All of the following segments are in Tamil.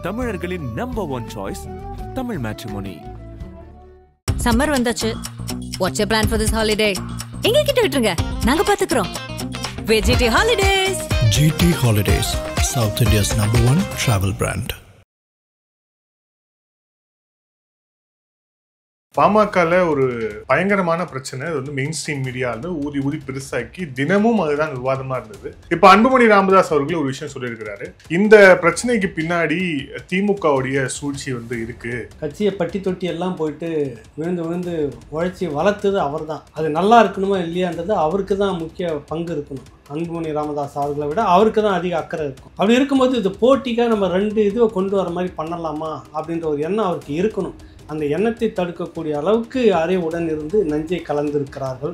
தமிழர்களின் number one choice Tamil matrimony. Summer வந்தாச்சு. What's your plan for this holiday? எங்க கிட்ட விட்டுருங்க, நாங்க பாத்துக்கிறோம். GT Holidays. GT Holidays, South India's #1 travel brand. பாமகல ஒரு பயங்கரமான பிரச்சனை. அது வந்து மெயின் ஸ்ட்ரீம் மீடியாவில் ஊதி ஊதி பெருசாக்கி தினமும் அதுதான் விவாதமா இருந்தது. இப்ப அன்புமணி ராமதாஸ் அவர்கள் ஒரு விஷயம் சொல்லியிருக்கிறாரு. இந்த பிரச்சனைக்கு பின்னாடி திமுகவுடைய சூழ்ச்சி வந்து இருக்கு. கட்சியை பட்டி தொட்டி எல்லாம் போயிட்டு விழுந்து விழுந்து உழைச்சி வளர்த்தது அவர் தான். அது நல்லா இருக்கணுமா இல்லையான்றது அவருக்கு தான் முக்கிய பங்கு இருக்கணும். அன்புமணி ராமதாஸ் அவர்களை விட அவருக்கு தான் அதிக அக்கறை இருக்கும். அப்படி இருக்கும்போது இது போட்டிக்காக நம்ம 2 இதுவை கொண்டு வர மாதிரி பண்ணலாமா அப்படின்ற ஒரு எண்ணம் அவருக்கு இருக்கணும். அந்த எண்ணத்தை தடுக்கக்கூடிய அளவுக்கு அறிவுடன் இருந்து நஞ்சை கலந்திருக்கிறார்கள்.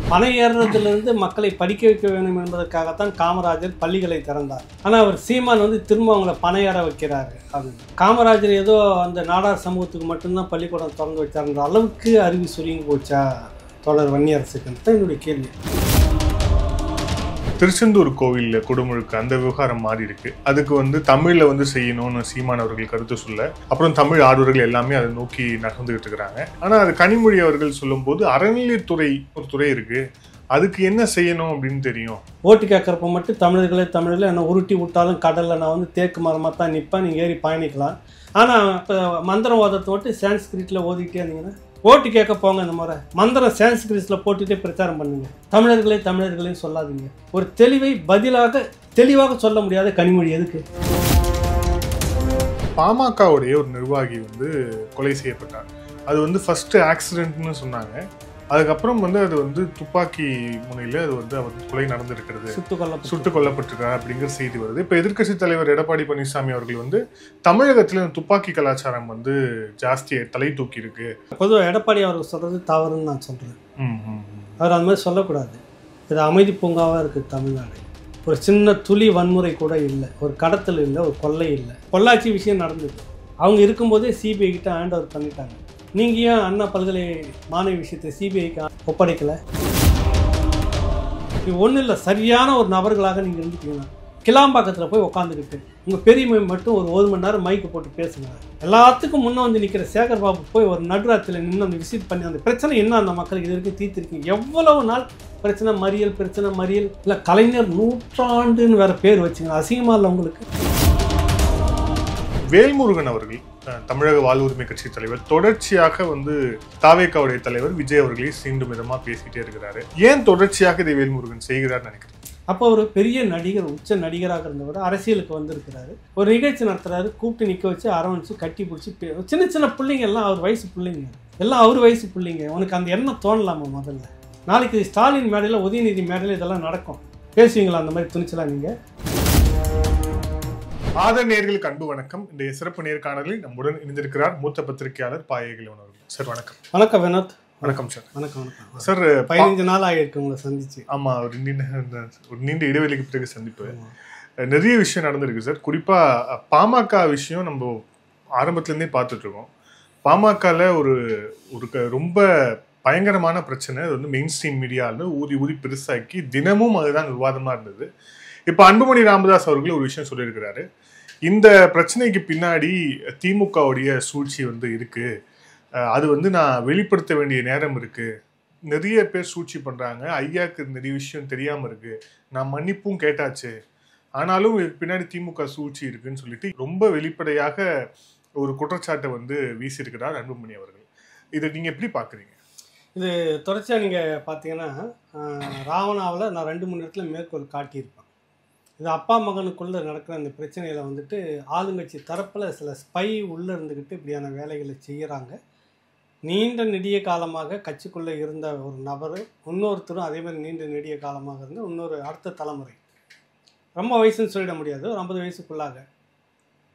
பனை ஏறுறதுலேருந்து மக்களை படிக்க வைக்க வேண்டும் என்பதற்காகத்தான் காமராஜர் பள்ளிகளை திறந்தார். ஆனால் அவர் சீமான் வந்து திரும்ப அவங்கள பனை ஏற வைக்கிறாரு அப்படின்னு. காமராஜர் ஏதோ அந்த நாடார் சமூகத்துக்கு மட்டும்தான் பள்ளிக்கூடம் திறந்து வச்சாருன்ற அளவுக்கு அறிவு சுருங்கி போச்சா தொடர் வன்னியரசுக்கு தான் என்னுடைய கேள்வி. திருச்செந்தூர் கோவில்ல குடமுழுக்கு அந்த விவகாரம் மாறி இருக்கு. அதுக்கு வந்து தமிழ்ல வந்து செய்யணும்னு சீமான் அவர்கள் கருத்து சொல்ல, அப்புறம் தமிழ் ஆர்வலர்கள் எல்லாமே அதை நோக்கி நகர்ந்துகிட்டு இருக்கிறாங்க. ஆனா அது கனிமொழி அவர்கள் சொல்லும் போது அறநிலையத்துறை ஒரு துறை இருக்கு, அதுக்கு என்ன செய்யணும் அப்படின்னு தெரியும். ஓட்டு கேட்கறப்ப மட்டும் தமிழர்களே என்ன உருட்டி விட்டாலும் கடல்ல நான் வந்து தேக்கு மரமாக தான் நிற்பேன், நீங்க ஏறி பயணிக்கலாம். ஆனா இப்போ மந்திரம் ஓதத்தை மட்டும் சான்ஸ்கிரிட்ல ஓதிக்கிட்டே இருந்தீங்கன்னா ஓட்டு கேட்க போங்க. இந்த முறை மந்திரம் சான்ஸ்கிரிட்ல போட்டுட்டே பிரச்சாரம் பண்ணுங்க. தமிழர்களையும் சொல்லாதீங்க. ஒரு தெளிவாக சொல்ல முடியாத கனிமொழி எதுக்கு? பாமகவுடைய ஒரு நிர்வாகி வந்து கொலை செய்யப்பட்டார். அது வந்து ஃபர்ஸ்ட் ஆக்சிடென்ட்னு சொன்னாங்க. அதுக்கப்புறம் வந்து அது வந்து துப்பாக்கி முனையில அது வந்து அவர் கொலை நடந்திருக்கிறது, சுட்டுக் கொல்லப்பட்டிருக்காரு அப்படிங்கிற செய்தி வருது. இப்ப எதிர்க்கட்சி தலைவர் எடப்பாடி பழனிசாமி அவர்கள் வந்து தமிழகத்துல துப்பாக்கி கலாச்சாரம் வந்து ஜாஸ்தியா தலை தூக்கி இருக்கு. பொதுவாக எடப்பாடி அவர்கள் சொல்றது தவறுன்னு நான் சொல்றேன். அவர் அந்த மாதிரி சொல்லக்கூடாது. இது அமைதி பூங்காவா இருக்கு தமிழ்நாடு. ஒரு சின்ன துளி வன்முறை கூட இல்லை, ஒரு கடத்தல் இல்லை, ஒரு கொள்ளை இல்லை. பொள்ளாச்சி விஷயம் நடந்தது. அவங்க இருக்கும்போதே சிபிஐ கிட்ட ஹேண்ட் ஓவர் பண்ணிட்டாங்க. நீங்க ஏன் அண்ணா பல்கலை மாணவி விஷயத்தை சிபிஐக்கு ஒப்படைக்கல? இது ஒன்றும் இல்லை, சரியான ஒரு நபர்களாக நீங்கள் இருந்துட்டீங்கன்னா கிளாம்பாக்கத்தில் போய் உட்காந்துக்கிட்டு உங்கள் பெரியமை மட்டும் ஒரு 1 மணி நேரம் மைக்கு போட்டு பேசுங்க. எல்லாத்துக்கும் முன்னே வந்து நிற்கிற சேகர் பாபு போய் ஒரு நடுராத்திரியில் நின்று அந்த விசிட் பண்ணி அந்த பிரச்சனை என்ன அந்த மக்களுக்கு இது வரைக்கும் தீர்த்திருக்கீங்க? எவ்வளவு நாள் பிரச்சனை மறியல் இல்லை கலைஞர் 100 வேற பேர் வச்சுங்க. அசிங்கமாக இல்லை உங்களுக்கு? வேல்முருகன் அவர்கள் தமிழக வாழ்வுரிமை கட்சி தலைவர் தொடர்ச்சியாக வந்து தாவேகாவுடைய தலைவர் விஜய் அவர்களை சீண்டும் விதமா பேசிட்டே இருக்கிறாரு. ஏன் தொடர்ச்சியாக இதை வேல்முருகன் செய்கிறார் நினைக்கிறேன்? அப்போ ஒரு பெரிய நடிகர், உச்ச நடிகராக இருந்தவர் அரசியலுக்கு வந்திருக்கிறாரு. ஒரு நிகழ்ச்சி நடத்துறாரு, கூப்பிட்டு நிற்க வச்சு அரவணைச்சு கட்டி பிடிச்சி சின்ன சின்ன பிள்ளைங்க எல்லாம் அவர் வயசு பிள்ளைங்க, எல்லாம் அவர் வயசு பிள்ளைங்க. உனக்கு அந்த எண்ணம் தோணலாமா? முதல்ல நாளைக்கு ஸ்டாலின் மேடையில், உதயநிதி மேடையில் இதெல்லாம் நடக்கும். பேசுவீங்களா அந்த மாதிரி துணிச்சலாம் நீங்க? ஆதர் நேயர்களுக்கு அன்பு வணக்கம். இந்த சிறப்பு நேர்காணலில் நம்முடன் இணைந்திருக்கிறார் மூத்த பத்திரிகையாளர் பாயகிலவன் அவர்கள். சார் வணக்கம். வணக்கம் வினோத். வணக்கம் சார். வணக்கம் சார். 15 நாள் ஆகிருக்கு உங்களை சந்திச்சு. ஆமா, ஒரு நீண்ட இடைவெளிக்கு பிறகு சந்திப்பு. நிறைய விஷயம் நடந்திருக்கு சார். குறிப்பா பாமக விஷயம் நம்ம ஆரம்பத்துலேருந்தே பார்த்துட்டு இருக்கோம். பாமகல ஒரு ரொம்ப பயங்கரமான பிரச்சனை. அது வந்து மெயின் ஸ்ட்ரீம் மீடியாவில் ஊதி ஊதி பெருசாக்கி தினமும் அதுதான் விவாதமா இருந்தது. இப்ப அன்புமணி ராமதாஸ் அவர்கள் ஒரு விஷயம் சொல்லியிருக்கிறாரு. இந்த பிரச்சனைக்கு பின்னாடி திமுகவுடைய சூழ்ச்சி வந்து இருக்கு, அது வந்து நான் வெளிப்படுத்த வேண்டிய நேரம் இருக்கு. நிறைய பேர் சூழ்ச்சி பண்றாங்க, ஐயாக்கு நிறைய விஷயம் தெரியாம இருக்கு, நான் மன்னிப்பும் கேட்டாச்சு, ஆனாலும் பின்னாடி திமுக சூழ்ச்சி இருக்குன்னு சொல்லிட்டு ரொம்ப வெளிப்படையாக ஒரு குற்றச்சாட்டை வந்து வீசியிருக்கிறார் அன்புமணி அவர்கள். இதை நீங்க எப்படி பாக்குறீங்க? இது தொடர்ச்சியாக நீங்கள் பார்த்தீங்கன்னா ராவணாவில் நான் 2-3 இடத்துல மேற்கோள் காட்டியிருப்பேன். இது அப்பா மகனுக்குள்ளே நடக்கிற அந்த பிரச்சனையில் வந்துட்டு ஆளுங்கட்சி தரப்பில் சில ஸ்பை உள்ளே இருந்துக்கிட்டு இப்படியான வேலைகளை செய்கிறாங்க. நீண்ட நெடிய காலமாக கட்சிக்குள்ளே இருந்த ஒரு நபர், இன்னொருத்தரும் அதே மாதிரி நீண்ட நெடிய காலமாக இருந்த இன்னொரு அடுத்த தலைமுறை, ரொம்ப வயசுன்னு சொல்லிட முடியாது, ஒரு 50 வயசுக்குள்ளாக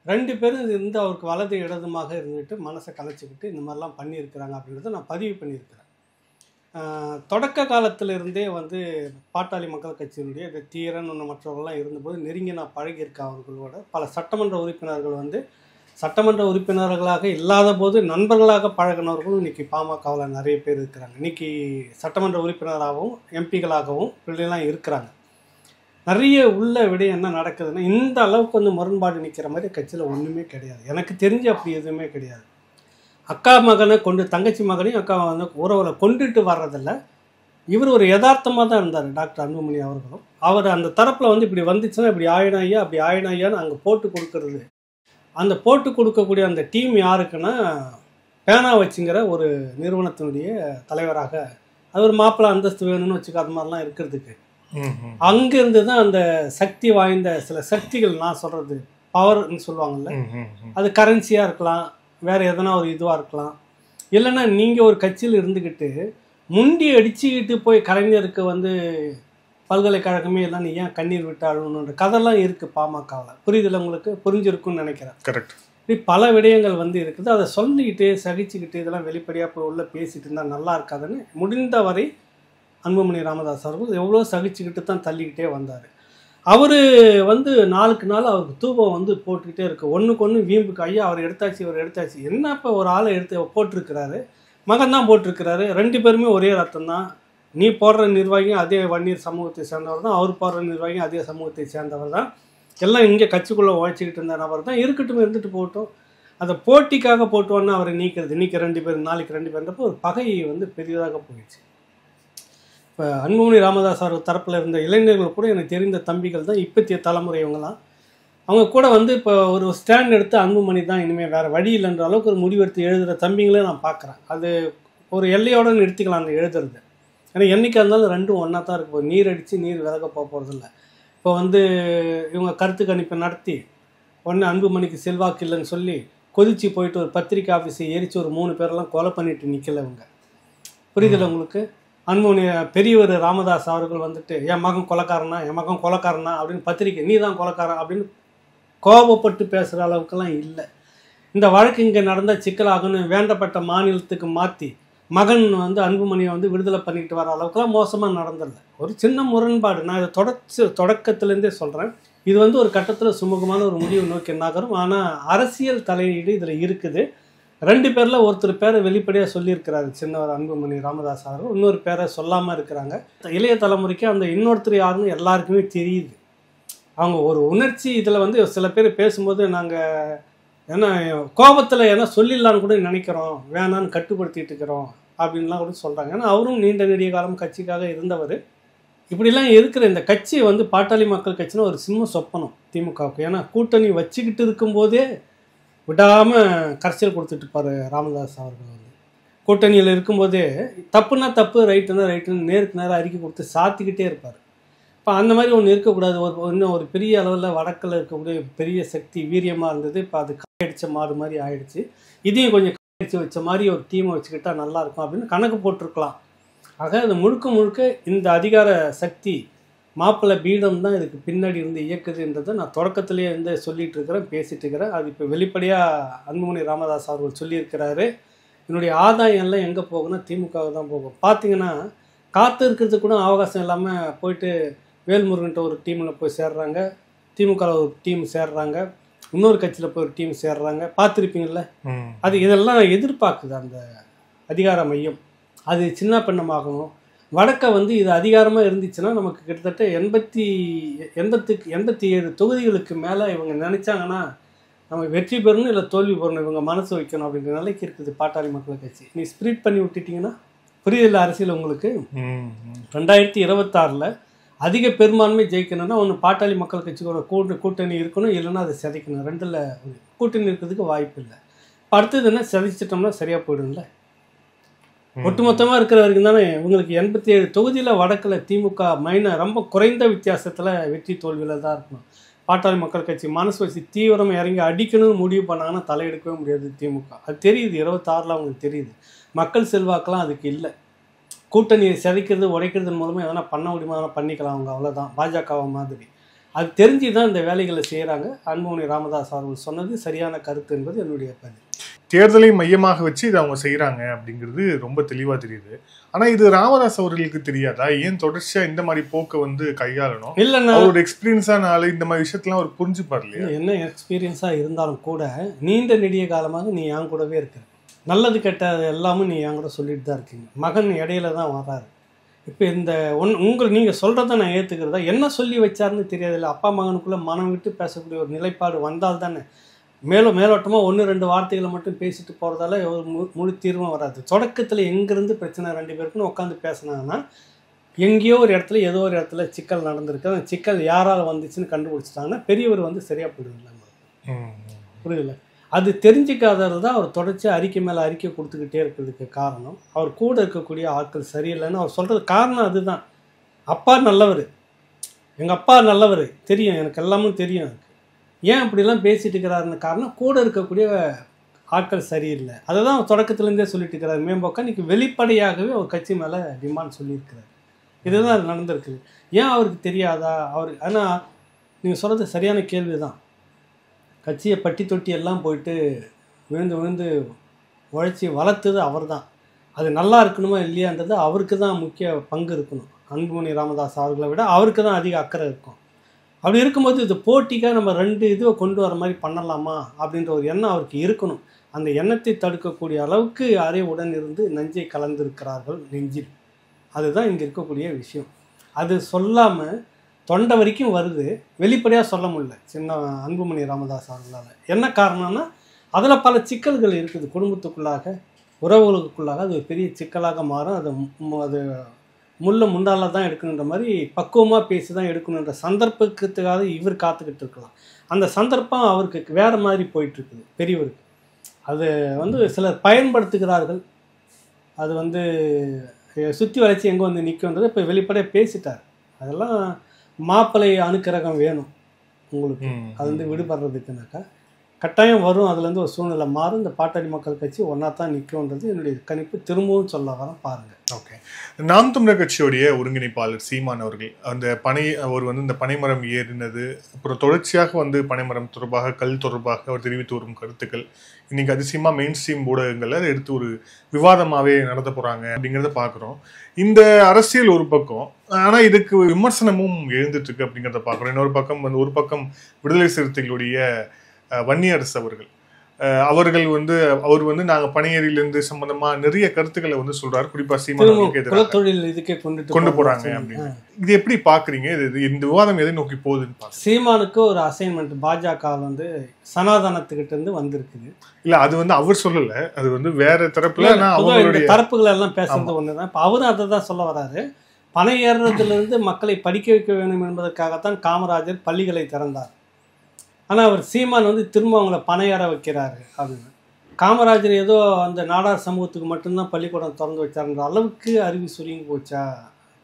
2 பேரும் இருந்து அவருக்கு வலது இடதுமாக இருந்துட்டு மனசை கலைச்சிக்கிட்டு இந்த மாதிரிலாம் பண்ணியிருக்கிறாங்க அப்படின்றத நான் பதிவு பண்ணியிருக்கிறேன். தொடக்க காலத்திலிருந்தே வந்து பாட்டாளி மக்கள் கட்சியினுடைய இந்த தீரன் மற்றவர்கள்லாம் இருந்தபோது நெருங்கி நான் பழகியிருக்கேன் அவர்களோட. பல சட்டமன்ற உறுப்பினர்கள் வந்து சட்டமன்ற உறுப்பினர்களாக இல்லாத போது நண்பர்களாக பழகினவர்களும் இன்றைக்கி பாமகவில் நிறைய பேர் இருக்கிறாங்க. இன்றைக்கி சட்டமன்ற உறுப்பினராகவும் எம்பிக்களாகவும் இப்படிலாம் இருக்கிறாங்க. நிறைய உள்ள விட என்ன நடக்குதுன்னா இந்த அளவுக்கு வந்து முரண்பாடு நிற்கிற மாதிரி கட்சியில் ஒன்றுமே கிடையாது. எனக்கு தெரிஞ்சு அப்படி எதுவுமே கிடையாது. அக்கா மகனை கொண்டு தங்கச்சி மகனையும் அக்கா வந்து உறவில் கொண்டுட்டு வர்றதில்ல. இவர் ஒரு யதார்த்தமாக தான் இருந்தார் டாக்டர் அன்புமணி அவர்களும். அவர் அந்த தரப்பில் வந்து இப்படி வந்துச்சுன்னா இப்படி ஆயிடும் ஐயா அப்படி ஆயிடும் ஐயான்னு அங்கே போட்டு கொடுக்கறது. அந்த போட்டு கொடுக்கக்கூடிய அந்த டீம் யாருக்குன்னா பேனா வச்சுங்கிற ஒரு நிறுவனத்தினுடைய தலைவராக, அது ஒரு மாப்பிள்ளை அந்தஸ்து வேணும்னு வச்சுக்க, அது மாதிரிலாம் இருக்கிறதுக்கு அங்கேருந்து தான் அந்த சக்தி வாய்ந்த சில சக்திகள், நான் சொல்கிறது பவர்னு சொல்லுவாங்கள்ல, அது கரன்சியாக இருக்கலாம், வேறு எதனா ஒரு இதுவாக இருக்கலாம். இல்லைன்னா நீங்கள் ஒரு கட்சியில் இருந்துக்கிட்டு முண்டி அடிச்சுக்கிட்டு போய் கலைஞருக்கு வந்து பல்கலைக்கழகமே எல்லாம் நீ ஏன் கண்ணீர் விட்டாளுன்ற கதைலாம் இருக்குது பாமகவில். புரியுதில்ல உங்களுக்கு? புரிஞ்சிருக்குன்னு நினைக்கிறேன். கரெக்ட். இப்படி பல விடயங்கள் வந்து இருக்குது. அதை சொல்லிக்கிட்டு சகிச்சுக்கிட்டு இதெல்லாம் வெளிப்படையாக போய் உள்ளே பேசிகிட்டு இருந்தால் நல்லா இருக்காதுன்னு முடிந்த வரை அன்புமணி ராமதாஸ் அவர்கள் எவ்வளோ சகிச்சுக்கிட்டு தான் தள்ளிக்கிட்டே வந்தார். அவர் வந்து நாளுக்கு நாள் அவருக்கு தூபம் வந்து போட்டுக்கிட்டே இருக்கு. ஒன்றுக்கு ஒன்று வீம்புக்கு ஐயா அவர் எடுத்தாச்சு இவர் எடுத்தாச்சு. என்ன இப்போ ஒரு ஆளை எடுத்து போட்டிருக்கிறாரு, மகன் தான் போட்டிருக்கிறாரு, 2 பேருமே ஒரே ரத்தம் தான். நீ போடுற நிர்வாகியும் அதே வன்னியர் சமூகத்தை சேர்ந்தவர் தான், அவர் போடுற நிர்வாகியும் அதே சமூகத்தை சேர்ந்தவர் தான், எல்லாம் இங்கே கட்சிக்குள்ளே உழைச்சிக்கிட்டு இருந்த நபர் தான். இருக்கட்டும், இருந்துட்டு போகட்டும். அதை போட்டிக்காக போட்டோன்னா அவரை நீக்கிறது, 2 பேர் நாளைக்கு 2 பேர்ன்றப்போ ஒரு பகை வந்து பெரியதாக போயிடுச்சு. இப்போ அன்புமணி ராமதாஸ் அவர் தரப்பில் இருந்த இளைஞர்கள் கூட எனக்கு தெரிந்த தம்பிகள் தான், இப்பத்திய தலைமுறை இவங்கெல்லாம். அவங்க கூட வந்து இப்போ ஒரு ஸ்டாண்ட் எடுத்து அன்புமணி தான் இனிமேல் வேறு வழி இல்லைன்ற அளவுக்கு ஒரு முடிவெடுத்து எழுதுகிற தம்பிங்களே நான் பார்க்குறேன். அது ஒரு எல்லையோடு நிறுத்திக்கலாம் அந்த எழுதுறது. ஏன்னா என்றைக்காக இருந்தாலும் ரெண்டும் ஒன்றா தான் இருக்கு. நீர் அடித்து நீர் விலக போகிறதில்ல. இப்போ வந்து இவங்க கருத்து கணிப்பை நடத்தி ஒன்று அன்புமணிக்கு செல்வாக்கு இல்லைன்னு சொல்லி கொதிச்சு போயிட்டு ஒரு பத்திரிக்கை ஆஃபீஸை எரித்து ஒரு 3 பேரெல்லாம் கொலை பண்ணிட்டு நிற்கல இவங்க. புரியுதில்ல உங்களுக்கு? அன்புமணி பெரியவர் ராமதாஸ் அவர்கள் வந்துட்டு என் மகன் கொலைக்காரனா அப்படின்னு பத்திரிக்கை நீ தான் கொலைக்காரன் அப்படின்னு கோபப்பட்டு பேசுகிற அளவுக்கெல்லாம் இல்லை. இந்த வழக்கு இங்கே நடந்தால் சிக்கலாகுன்னு வேண்டப்பட்ட மாநிலத்துக்கு மாற்றி மகன் வந்து அன்புமணியை வந்து விடுதலை பண்ணிக்கிட்டு வர அளவுக்குலாம் மோசமாக நடந்துடல. ஒரு சின்ன முரண்பாடு. நான் இதை தொடக்கத்துலேருந்தே சொல்கிறேன். இது வந்து ஒரு கட்டத்தில் சுமூகமான ஒரு முடிவு நோக்கி நகரும். ஆனால் அரசியல் தலையீடு இதில் இருக்குது. 2 பேரில் ஒருத்தர் பேரை வெளிப்படையாக சொல்லியிருக்கிறாரு சின்னவர் அன்புமணி ராமதாஸ் அவர்கள், இன்னொரு பேரை சொல்லாமல் இருக்கிறாங்க. இளைய தலைமுறைக்கு அந்த இன்னொருத்தர் யாருன்னு எல்லாருக்குமே தெரியுது. அவங்க ஒரு உணர்ச்சி இதில் வந்து சில பேர் பேசும்போது நாங்கள் ஏன்னா கோபத்தில் ஏன்னா சொல்லிடலான்னு கூட நினைக்கிறோம், வேணான்னு கட்டுப்படுத்திட்டு இருக்கிறோம் அப்படின்லாம் கூட சொல்கிறாங்க. ஏன்னா அவரும் நீண்ட நெடிய காலம் கட்சிக்காக இருந்தவர். இப்படிலாம் இருக்கிற இந்த கட்சி வந்து பாட்டாளி மக்கள் கட்சினா ஒரு சிம்ம சொப்பனம் திமுகவுக்கு. ஏன்னா கூட்டணி வச்சுக்கிட்டு இருக்கும்போதே விடாமல் கரைச்சல் கொடுத்துட்டு இருப்பார் ராமதாஸ் அவர்கள். வந்து கூட்டணியில் இருக்கும்போதே தப்புனா தப்பு, ரைட்டுன்னா ரைட்டுன்னு நேருக்கு நேரம் அறிக்கை கொடுத்து சாத்திக்கிட்டே இருப்பார். இப்போ அந்த மாதிரி ஒன்று இருக்கக்கூடாது. இன்னும் ஒரு பெரிய அளவில் வடக்கில் இருக்கக்கூடிய பெரிய சக்தி வீரியமாக இருந்தது. இப்போ அது காயடிச்ச மாடு மாதிரி ஆயிடுச்சு. இதையும் கொஞ்சம் காயடிச்சு வச்ச மாதிரி ஒரு டீமை வச்சுக்கிட்டா நல்லாயிருக்கும் அப்படின்னு கணக்கு போட்டிருக்கலாம். ஆக அது முழுக்க இந்த அதிகார சக்தி மாப்பிள்ளை பீடம் தான் இதுக்கு பின்னாடி இருந்து இயக்குதுன்றதை நான் தொடக்கத்திலேயே இருந்து சொல்லிகிட்டு இருக்கிறேன், பேசிகிட்டு இருக்கிறேன். அது இப்போ வெளிப்படையாக அன்புமணி ராமதாஸ் அவர்கள் சொல்லியிருக்கிறாரு. என்னுடைய ஆதாயம் எல்லாம் எங்கே போகுன்னா திமுகவுக்கு தான் போகும். பார்த்தீங்கன்னா காற்று இருக்கிறதுக்கு கூட அவகாசம் இல்லாமல் போயிட்டு வேல்முருகன்ட்ட ஒரு டீமில் போய் சேர்றாங்க, திமுகவில் ஒரு டீம் சேர்றாங்க, இன்னொரு கட்சியில் போய் ஒரு டீம் சேர்றாங்க. பார்த்துருப்பீங்கள்ல? அது இதெல்லாம் எதிர்பார்க்குது அந்த அதிகார மையம். அது சின்ன பெண்ணமாகணும். வடக்கை வந்து இது அதிகாரமாக இருந்துச்சுன்னா நமக்கு கிட்டத்தட்ட 87 தொகுதிகளுக்கு மேலே இவங்க நினச்சாங்கன்னா நம்ம வெற்றி பெறணும் இல்லை தோல்வி பெறணும், இவங்க மனசு வைக்கணும் அப்படின்ற நிலைக்கு இருக்குது பாட்டாளி மக்கள் கட்சி. நீ ஸ்பிரிட் பண்ணி விட்டுட்டிங்கன்னா புரியுதில்ல அரசியல் உங்களுக்கு? 2026 அதிக பெரும்பான்மை ஜெயிக்கணும்னா ஒன்று பாட்டாளி மக்கள் கட்சியோட கூட்டணி இருக்கணும், இல்லைன்னா அதை சிதைக்கணும். 2ல் கூட்டணி இருக்கிறதுக்கு வாய்ப்பு இல்லை. அடுத்தது என்ன, சிதைச்சிட்டோம்னா சரியாக போயிடும்ல. ஒட்டுமொத்தமாக இருக்கிற வரைக்கும் தானே உங்களுக்கு 87 தொகுதியில் வடக்கில் திமுக ரொம்ப குறைந்த வித்தியாசத்தில் வெற்றி தோல்வியில் தான் இருக்கணும். பாட்டாளி மக்கள் கட்சி மனசு வச்சு தீவிரமாக இறங்கி அடிக்கணும்னு முடிவு பண்ணாங்கன்னா தலையெடுக்கவே முடியாது திமுக. அது தெரியுது, 26 அவங்களுக்கு தெரியுது. மக்கள் செல்வாக்கெல்லாம் அதுக்கு இல்லை. கூட்டணியை சிதைக்கிறது உடைக்கிறது மூலமாக எதனா பண்ண முடியுமா பண்ணிக்கலாம் அவங்க, அவ்வளோதான். பாஜகவை மாதிரி அது தெரிஞ்சு தான் இந்த வேலைகளை செய்கிறாங்க. அன்புமணி ராமதாஸ் அவர்கள் சொன்னது சரியான கருத்து என்பது என்னுடைய பதில். தேர்தலை மையமாக வச்சு இதை அவங்க செய்கிறாங்க அப்படிங்கிறது ரொம்ப தெளிவாக தெரியுது. ஆனால் இது ராமதாஸ் அவர்களுக்கு தெரியாதா? ஏன் தொடர்ச்சியாக இந்த மாதிரி போக்கை வந்து கையாளணும்? இல்லைன்னா ஒரு எக்ஸ்பீரியன்ஸான ஆள் இந்த மாதிரி விஷயத்தெல்லாம் அவர் புரிஞ்சுப்பார் இல்லையா? என்ன எக்ஸ்பீரியன்ஸாக இருந்தாலும் கூட நீண்ட நெடிய காலமாக நீ என் கூடவே இருக்கிற, நல்லது கெட்ட எல்லாமே நீ என் கூட சொல்லிட்டு தான் இருக்கீங்க. மகன் இடையில தான் வர்றாரு. இப்போ இந்த நீங்கள் சொல்கிறத நான் ஏற்றுக்கிறதா, என்ன சொல்லி வச்சாருன்னு தெரியாதுல்ல. அப்பா மகனுக்குள்ளே மனம் விட்டு பேசக்கூடிய ஒரு நிலைப்பாடு வந்தால் தானே. மேலோட்டமாக 1-2 வார்த்தைகளை மட்டும் பேசிட்டு போகிறதால ஒரு முழு தீர்வும் வராது. தொடக்கத்தில் எங்கேருந்து பிரச்சனை 2 பேருக்குன்னு உட்காந்து பேசினாங்கன்னா எங்கேயோ ஒரு இடத்துல ஏதோ ஒரு இடத்துல சிக்கல் நடந்திருக்கு. அந்த சிக்கல் யாரால் வந்துச்சுன்னு கண்டுபிடிச்சிட்டாங்கன்னா பெரியவர் வந்து சரியாக போயிடுவில்ல. புரியுதுல்ல? அது தெரிஞ்சிக்காதது தான் அவர் தொடர்ச்சி அறிக்கை மேலே அறிக்கை கொடுத்துக்கிட்டே இருக்கிறதுக்கு காரணம். அவர் கூட இருக்கக்கூடிய ஆட்கள் சரியில்லைன்னு அவர் சொல்கிறது காரணம் அதுதான். அப்பா நல்லவர், எங்கள் அப்பா நல்லவர் தெரியும், எனக்கு எல்லாமே தெரியும். எனக்கு ஏன் அப்படிலாம் பேசிட்டு இருக்கிறாருன்னு காரணம் கூட இருக்கக்கூடிய ஆட்கள் சரியில்லை. அதை தான் அவர் தொடக்கத்துலேருந்தே சொல்லிட்டு இருக்கிறார். மேம்போக்கா இன்றைக்கி வெளிப்படையாகவே அவர் கட்சி மேலே டிமாண்ட் சொல்லியிருக்கிறார். இதுதான் அது நடந்திருக்குது. ஏன் அவருக்கு தெரியாதா? ஆனால் நீங்கள் சொல்கிறது சரியான கேள்வி தான். கட்சியை பட்டி தொட்டி எல்லாம் போயிட்டு விழுந்து உழைச்சி வளர்த்தது அவர் தான். அது நல்லா இருக்கணுமா இல்லையான்றது அவருக்கு தான் முக்கிய பங்கு இருக்கணும். அன்புமணி ராமதாஸ் அவர்களை விட அவருக்கு தான் அதிக அக்கறை இருக்கும். அப்படி இருக்கும்போது இது போட்டிக்காக நம்ம 2 இதுவை கொண்டு வர மாதிரி பண்ணலாமா அப்படின்ற ஒரு எண்ணம் அவருக்கு இருக்கணும். அந்த எண்ணத்தை தடுக்கக்கூடிய அளவுக்கு யாரே உடன் இருந்து நஞ்சை கலந்திருக்கிறார்கள் நெஞ்சில். அதுதான் இங்கே இருக்கக்கூடிய விஷயம். அது சொல்லாமல் தொண்டை வரைக்கும் வருது, வெளிப்படையாக சொல்ல முடியல சின்ன அன்புமணி ராமதாஸ் அவர்களால். என்ன காரணம்னா அதில் பல சிக்கல்கள் இருக்குது. குடும்பத்துக்குள்ளாக, உறவுகளுக்குள்ளாக அது ஒரு பெரிய சிக்கலாக மாறும். அது முன்னால தான் எடுக்கணுன்ற மாதிரி பக்குவமாக பேசி தான் எடுக்கணுன்ற சந்தர்ப்பத்துக்காக இவர் காத்துக்கிட்டு இருக்கலாம். அந்த சந்தர்ப்பம் அவருக்கு வேறு மாதிரி போயிட்டுருக்குது பெரியவருக்கு. அது வந்து சிலர் பயன்படுத்துகிறார்கள். அது வந்து சுற்றி வளைச்சி எங்கே வந்து நிற்குன்றது இப்போ வெளிப்படையாக பேசிட்டார். அதெல்லாம் மாப்பிள்ளை அணுக்கரகம் வேணும் உங்களுக்கு, அது வந்து விடுபடுறதுக்குனாக்கா கட்டாயம் வரும். அதுலேருந்து ஒரு சூழ்நிலை மாறும். இந்த பாட்டாளி மக்கள் கட்சி ஒன்றா தான் நிற்கும்ன்றது என்னுடைய கணிப்பு. திரும்பவும் சொல்ல வரேன் பாருங்கள். ஓகே, நாம் தமிழர் கட்சியுடைய ஒருங்கிணைப்பாளர் சீமான் அவர்கள் அவர் வந்து இந்த பனைமரம் ஏறினது, அப்புறம் தொடர்ச்சியாக வந்து பனைமரம் தொடர்பாக கல் தொடர்பாக அவர் தெரிவித்து வரும் கருத்துக்கள் இன்னைக்கு அதிசயமா மெயின் ஸ்ட்ரீம் ஊடகங்கள்ல அதை எடுத்து ஒரு விவாதமாகவே நடத்த போறாங்க அப்படிங்கிறத பார்க்குறோம். இந்த அரசியல் ஒரு பக்கம், ஆனால் இதுக்கு விமர்சனமும் எழுந்துட்டு இருக்கு அப்படிங்கிறத பார்க்குறோம். இன்னொரு பக்கம் வந்து ஒரு பக்கம் விடுதலை சிறுத்தைகளுடைய வன்னியரசு அவர் வந்து நாங்க பனையேறியிலிருந்து சம்பந்தமா நிறைய கருத்துக்களை வந்து சொல்றாரு. குறிப்பா சீமான் கொண்டு போறாங்க அப்படின்னு. இது எப்படி பாக்குறீங்க? இந்த விவாதம் எதை நோக்கி போகுதுன்னு சீமானுக்கு ஒரு அசைன்மெண்ட் பாஜக வந்து சனாதனத்துக்கிட்ட இருந்து வந்திருக்குது. இல்ல, அது வந்து அவர் சொல்லல, அது வந்து வேற தரப்புல தரப்புகள் எல்லாம் பேசுறது ஒண்ணுதான். இப்ப அவரும் அதை தான் சொல்ல வராரு. பனை ஏறுறதுல இருந்து மக்களை படிக்க வைக்க வேண்டும் என்பதற்காகத்தான் காமராஜர் பள்ளிகளை திறந்தார். ஆனால் அவர் சீமான் வந்து திரும்ப அவங்கள பனையேற வைக்கிறாரு அப்படின்னு. காமராஜர் ஏதோ அந்த நாடார் சமூகத்துக்கு மட்டும்தான் பள்ளிக்கூடம் திறந்து வச்சாருன்ற அளவுக்கு அறிவு சுருங்கி போச்சா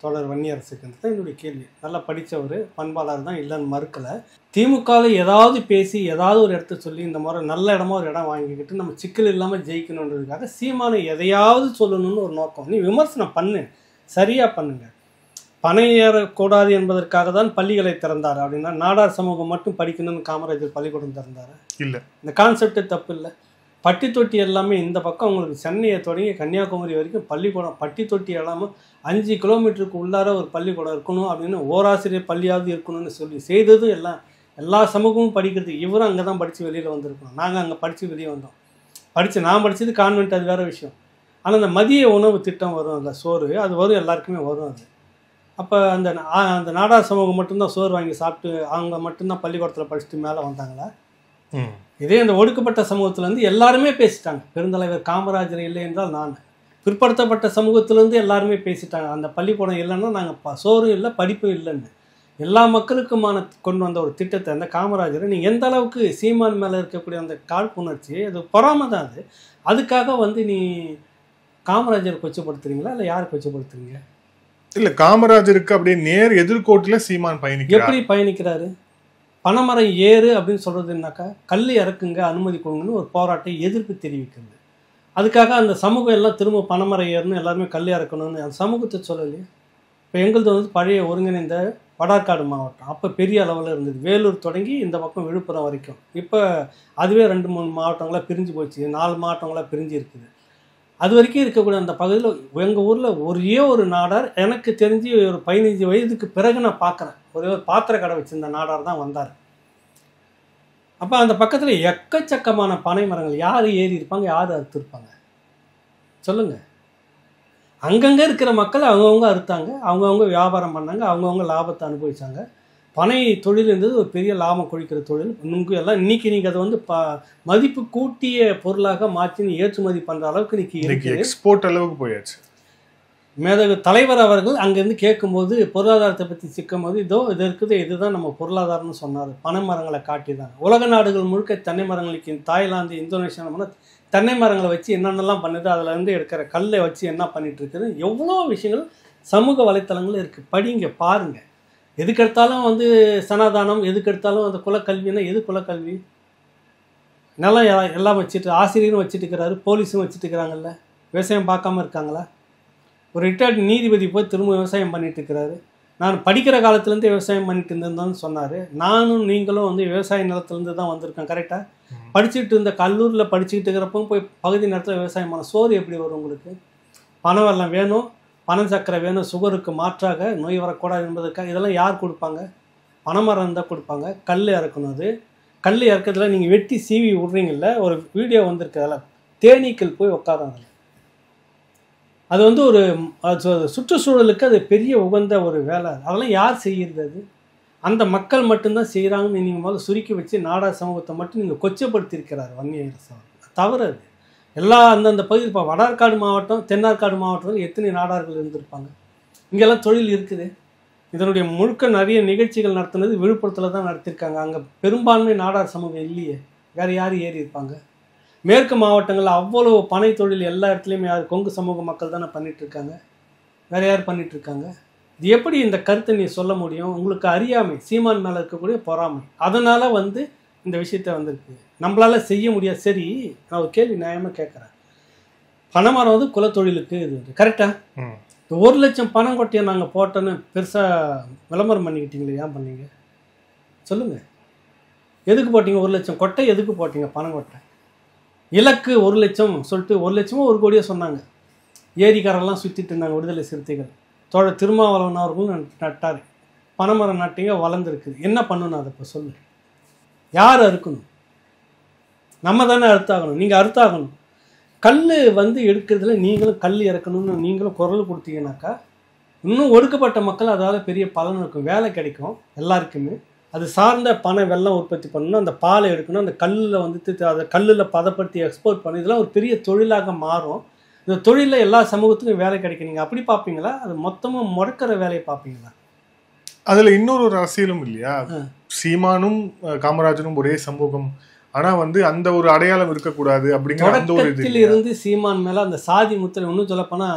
தொடர் வன்னியரசுக்குன்றது தான் என்னுடைய கேள்வி. நல்லா படித்தவர், பண்பாளர் தான், இல்லைன்னு மறுக்கலை. திமுகவில் ஏதாவது பேசி ஏதாவது ஒரு இடத்த சொல்லி இந்த மாதிரி நல்ல இடமா ஒரு இடம் வாங்கிக்கிட்டு நம்ம சிக்கல் இல்லாமல் ஜெயிக்கணுன்றதுக்காக சீமானை எதையாவது சொல்லணும்னு ஒரு நோக்கம். நீ விமர்சனம் பண்ணு, சரியாக பண்ணுங்க. பனை ஏறக்கூடாது என்பதற்காக தான் பள்ளிகளை திறந்தார் அப்படின்னா நாடார் சமூகம் மட்டும் படிக்கணும்னு காமராஜர் பள்ளிக்கூடம் திறந்தார். இல்லை, இந்த கான்செப்டே தப்பு இல்லை. பட்டி தொட்டி எல்லாமே இந்த பக்கம் உங்களுக்கு சென்னையை தொடங்கி கன்னியாகுமரி வரைக்கும் பள்ளிக்கூடம், பட்டி தொட்டி எல்லாமே 5 கிலோமீட்டருக்கு உள்ளார ஒரு பள்ளிக்கூடம் இருக்கணும் அப்படின்னு ஓராசிரியர் பள்ளியாவது இருக்கணும்னு சொல்லி செய்தது எல்லா சமூகமும் படிக்கிறது. இவரும் அங்கே தான் படித்து வெளியில் வந்திருக்கணும். நாங்கள் அங்கே படித்து வெளியே வந்தோம். நான் படித்தது கான்வென்ட், அது வேறு விஷயம். ஆனால் அந்த மதிய உணவு திட்டம் வரும், அந்த சோறு அது வரும், எல்லாருக்குமே வரும். அது அப்போ அந்த நாடார் சமூகம் மட்டும்தான் சோறு வாங்கி சாப்பிட்டு அவங்க மட்டும்தான் பள்ளிக்கூடத்தில் படிச்சுட்டு மேலே வந்தாங்களா? இதே அந்த ஒடுக்கப்பட்ட சமூகத்திலேருந்து எல்லாருமே பேசிட்டாங்க. பெருந்தலைவர் காமராஜர் இல்லை என்றால் நான், பிற்படுத்தப்பட்ட சமூகத்திலேருந்து எல்லாருமே பேசிட்டாங்க. அந்த பள்ளிக்கூடம் இல்லைன்னா நாங்கள் சோறும் இல்லை படிப்பும் இல்லைன்னு. எல்லா மக்களுக்குமான கொண்டு வந்த ஒரு திட்டத்தை அந்த காமராஜரை நீங்கள் எந்த அளவுக்கு சீமான் மேலே இருக்கக்கூடிய அந்த காழ்ப்புணர்ச்சி, அது பொறாமை தான். அதுக்காக வந்து நீ காமராஜர் கொச்சப்படுத்துறீங்களா இல்லை யார் கொச்சப்படுத்துறீங்க? இல்ல, காமராஜருக்கு அப்படியே நேர் எதிர்கோட்டில் சீமான் பயணிக்கிறார். எப்படி பயணிக்கிறாரு? பனைமரம் ஏறு அப்படின்னு சொல்றதுனாக்கா கல் இறக்குங்க, அனுமதி கொடுங்கன்னு ஒரு போராட்டம் எதிர்ப்பு தெரிவிக்கிறது. அதுக்காக அந்த சமூகம் எல்லாம் திரும்ப பனைமரம் ஏறணும், எல்லாருமே கல் இறக்கணும்னு அந்த சமூகத்தை சொல்லலையே. இப்போ எங்களது வந்து பழைய ஒருங்கிணைந்த வடார்காடு மாவட்டம், அப்போ பெரிய அளவில் இருந்தது. வேலூர் தொடங்கி இந்த பக்கம் விழுப்புரம் வரைக்கும். இப்போ அதுவே 2-3 மாவட்டங்களாக பிரிஞ்சு போச்சு, 4 மாவட்டங்களாக பிரிஞ்சு இருக்குது. அது வரைக்கும் இருக்கக்கூடிய அந்த பகுதியில் எங்கள் ஊரில் ஒரே ஒரு நாடார், எனக்கு தெரிஞ்சு ஒரு 15 வயதுக்கு பிறகு நான் பார்க்குறேன், ஒரே ஒரு பாத்திர கடை வச்சிருந்த நாடார் தான் வந்தார். அப்போ அந்த பக்கத்தில் எக்கச்சக்கமான பனை மரங்கள் யார் ஏறி இருப்பாங்க, யார் அறுத்துருப்பாங்க சொல்லுங்கள். அங்கங்கே இருக்கிற மக்கள் அவங்கவுங்க அறுத்தாங்க, அவங்கவுங்க வியாபாரம் பண்ணாங்க, அவங்கவுங்க லாபத்தை அனுபவிச்சாங்க. பனை தொழில் இருந்தது ஒரு பெரிய லாபம் கொழிக்கிற தொழில். எல்லாம் இன்னைக்கு நீங்கள் அதை வந்து மதிப்பு கூட்டிய பொருளாக மாற்றி ஏற்றுமதி பண்ணுற அளவுக்கு இன்னைக்கு எக்ஸ்போர்ட் அளவுக்கு போயாச்சு. மேதகு தலைவர் அவர்கள் அங்கேருந்து கேட்கும்போது பொருளாதாரத்தை பற்றி சிக்கும்போது இது இருக்குது, இதுதான் நம்ம பொருளாதாரம்னு சொன்னார். பனை மரங்களை காட்டி தான் உலக நாடுகள் முழுக்க தென்னை மரங்களுக்கு தாய்லாந்து, இந்தோனேஷியா தென்னை மரங்களை வச்சு என்னென்னலாம் பண்ணுது, அதில் இருந்து எடுக்கிற கல்லை வச்சு என்ன பண்ணிட்டு இருக்குது, எவ்வளோ விஷயங்கள் சமூக வலைத்தளங்கள் இருக்குது. படிங்க, பாருங்கள். எதுக்கெடுத்தாலும் வந்து சனாதானம், எதுக்கெடுத்தாலும் அந்த குலக்கல்வின்னா எது குலக்கல்வி? நிலம் எல்லாம் வச்சுட்டு ஆசிரியரும் வச்சுட்டு இருக்கிறாரு, போலீஸும் வச்சுட்டு இருக்கிறாங்கல்ல. விவசாயம் பார்க்காம இருக்காங்களா? ஒரு ரிட்டையர்ட் நீதிபதி போய் திரும்ப விவசாயம் பண்ணிட்டு இருக்கிறாரு. நான் படிக்கிற காலத்துலேருந்து விவசாயம் பண்ணிட்டு இருந்தேன்னு சொன்னார். நானும் நீங்களும் வந்து விவசாய நிலத்துலேருந்து தான் வந்திருக்கேன். கரெக்டாக படிச்சுட்டு இருந்த கல்லூரியில் படிச்சுக்கிட்டு இருக்கிறப்போ போய் பகுதி நேரத்தில் விவசாயம் பண்ண சோறு எப்படி வரும் உங்களுக்கு? பணம் வெள்ளம் வேணும், பணம் சக்கரை வேணும், சுகருக்கு மாற்றாக நோய் வரக்கூடாது என்பதற்காக இதெல்லாம் யார் கொடுப்பாங்க? பனைமரம் இருந்தால் கொடுப்பாங்க. கல் இறக்கணும். அது கல் இறக்கிறதுல நீங்கள் வெட்டி சீவி விட்றீங்கல்ல, ஒரு வீடியோ வந்திருக்கு. தேனீக்கள் போய் உட்காராங்க. அது வந்து ஒரு சுற்றுச்சூழலுக்கு அது பெரிய உகந்த ஒரு வேலை. அதெல்லாம் யார் செய்கிறது? அது அந்த மக்கள் மட்டும்தான் செய்கிறாங்கன்னு நீங்கள் முதல்ல சுருக்கி வச்சு நாடார் சமூகத்தை மட்டும் நீங்கள் கொச்சப்படுத்தியிருக்கிறார் வன்னியரசு. தவறு அது. எல்லா அந்தந்த பகுதி இப்போ வடார்காடு மாவட்டம், தென்னார்காடு மாவட்டத்தில் எத்தனை நாடார்கள் இருந்திருப்பாங்க? இங்கெல்லாம் தொழில் இருக்குது. இதனுடைய முழுக்க நிறைய நிகழ்ச்சிகள் நடத்துனது விழுப்புரத்தில் தான் நடத்தியிருக்காங்க. அங்கே பெரும்பான்மை நாடார் சமூகம் இல்லையே, வேறு யார் ஏறி இருப்பாங்க? மேற்கு மாவட்டங்களில் அவ்வளோ பனை தொழில் எல்லா இடத்துலையுமே யார் கொங்கு சமூக மக்கள் தானே பண்ணிகிட்ருக்காங்க, வேறு யார் பண்ணிகிட்ருக்காங்க? இது எப்படி இந்த கருத்தை நீ சொல்ல முடியும்? உங்களுக்கு அறியாமை, சீமான் மேலே இருக்கக்கூடிய பொறாமை, அதனால் வந்து இந்த விஷயத்த வந்திருக்கு. நம்மளால் செய்ய முடியாது. சரி, நான் ஒரு கேள்வி நியாயமாக கேட்குறேன். பனைமரம் வந்து குலத்தொழிலுக்கு இது வந்து கரெக்டாக 1 லட்சம் பணம் கொட்டியை நாங்கள் போட்டோன்னு பெருசாக விளம்பரம் பண்ணிக்கிட்டீங்களே, ஏன் பண்ணீங்க சொல்லுங்கள்? எதுக்கு போட்டிங்க 1 லட்சம் கொட்டை? எதுக்கு போட்டிங்க பணம் கொட்டை? இலக்கு 1 லட்சம் சொல்லிட்டு 1 லட்சமோ 1 கோடியோ சொன்னாங்க. ஏரிக்காரெல்லாம் சுற்றிட்டு இருந்தாங்க விடுதலை சிறுத்தைகள். தோழர் திருமாவளவன் அவர்களும் நட்டார். பனைமரம் நட்டிங்க, வளர்ந்துருக்குது. என்ன பண்ணணும் அதை இப்போ சொல்லு? யார் அறுக்கணும்? நம்ம தானே அறுத்தாகணும். நீங்கள் அறுத்தாகணும். கல் வந்து எடுக்கிறதுல நீங்களும் கல் இறக்கணும்னு நீங்களும் குரல் கொடுத்தீங்கன்னாக்கா இன்னும் ஒடுக்கப்பட்ட மக்கள் அதால் பெரிய பலன் இருக்கும், வேலை கிடைக்கும் எல்லாருக்குமே. அது சார்ந்த பனை வெல்லம் உற்பத்தி பண்ணணும், அந்த பாலை எடுக்கணும், அந்த கல்லில் வந்துட்டு அதை கல்லில் பதப்படுத்தி எக்ஸ்போர்ட் பண்ணி இதெல்லாம் ஒரு பெரிய தொழிலாக மாறும். இந்த தொழிலில் எல்லா சமூகத்துக்கும் வேலை கிடைக்கும். நீங்கள் அப்படி பார்ப்பீங்களா? அது மொத்தமாக முடக்கிற வேலையை பார்ப்பீங்களா? அதில் இன்னொரு அரசியலும் இல்லையா? சீமானும் காமராஜனும் ஒரே சமூகம், ஆனால் வந்து அந்த ஒரு அடையாளம் இருக்கக்கூடாது அப்படிங்கிற இருந்து சீமான் மேலே அந்த சாதி முத்திரை இன்னும் சொல்லப்போனால்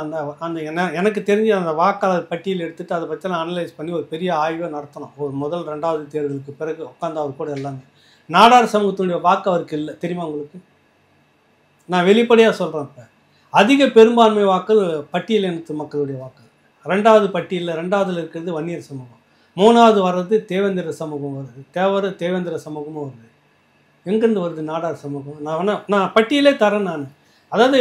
அந்த எனக்கு தெரிஞ்ச அந்த வாக்காளர் பட்டியல் எடுத்துகிட்டு அதை பற்றிலாம் அனலைஸ் பண்ணி ஒரு பெரிய ஆய்வை நடத்தணும். ஒரு முதல் 2வது தேர்தலுக்கு பிறகு உட்காந்து அவர் கூட எல்லாமே நாடார் சமூகத்தினுடைய வாக்கு அவருக்கு இல்லை, தெரியுமா உங்களுக்கு? நான் வெளிப்படையாக சொல்கிறேன். இப்போ அதிக பெரும்பான்மை வாக்கள் பட்டியல் இனத்து மக்களுடைய வாக்கு. 2வது பட்டியலில் 2வதுல இருக்கிறது வன்னியர் சமூகம், 3வது வர்றது தேவேந்திர சமூகம் வருது, தேவேந்திர சமூகமும் வருது. எங்கேருந்து வருது நாடார் சமூகம்? நான் பட்டியலே தரேன். நான் அதாவது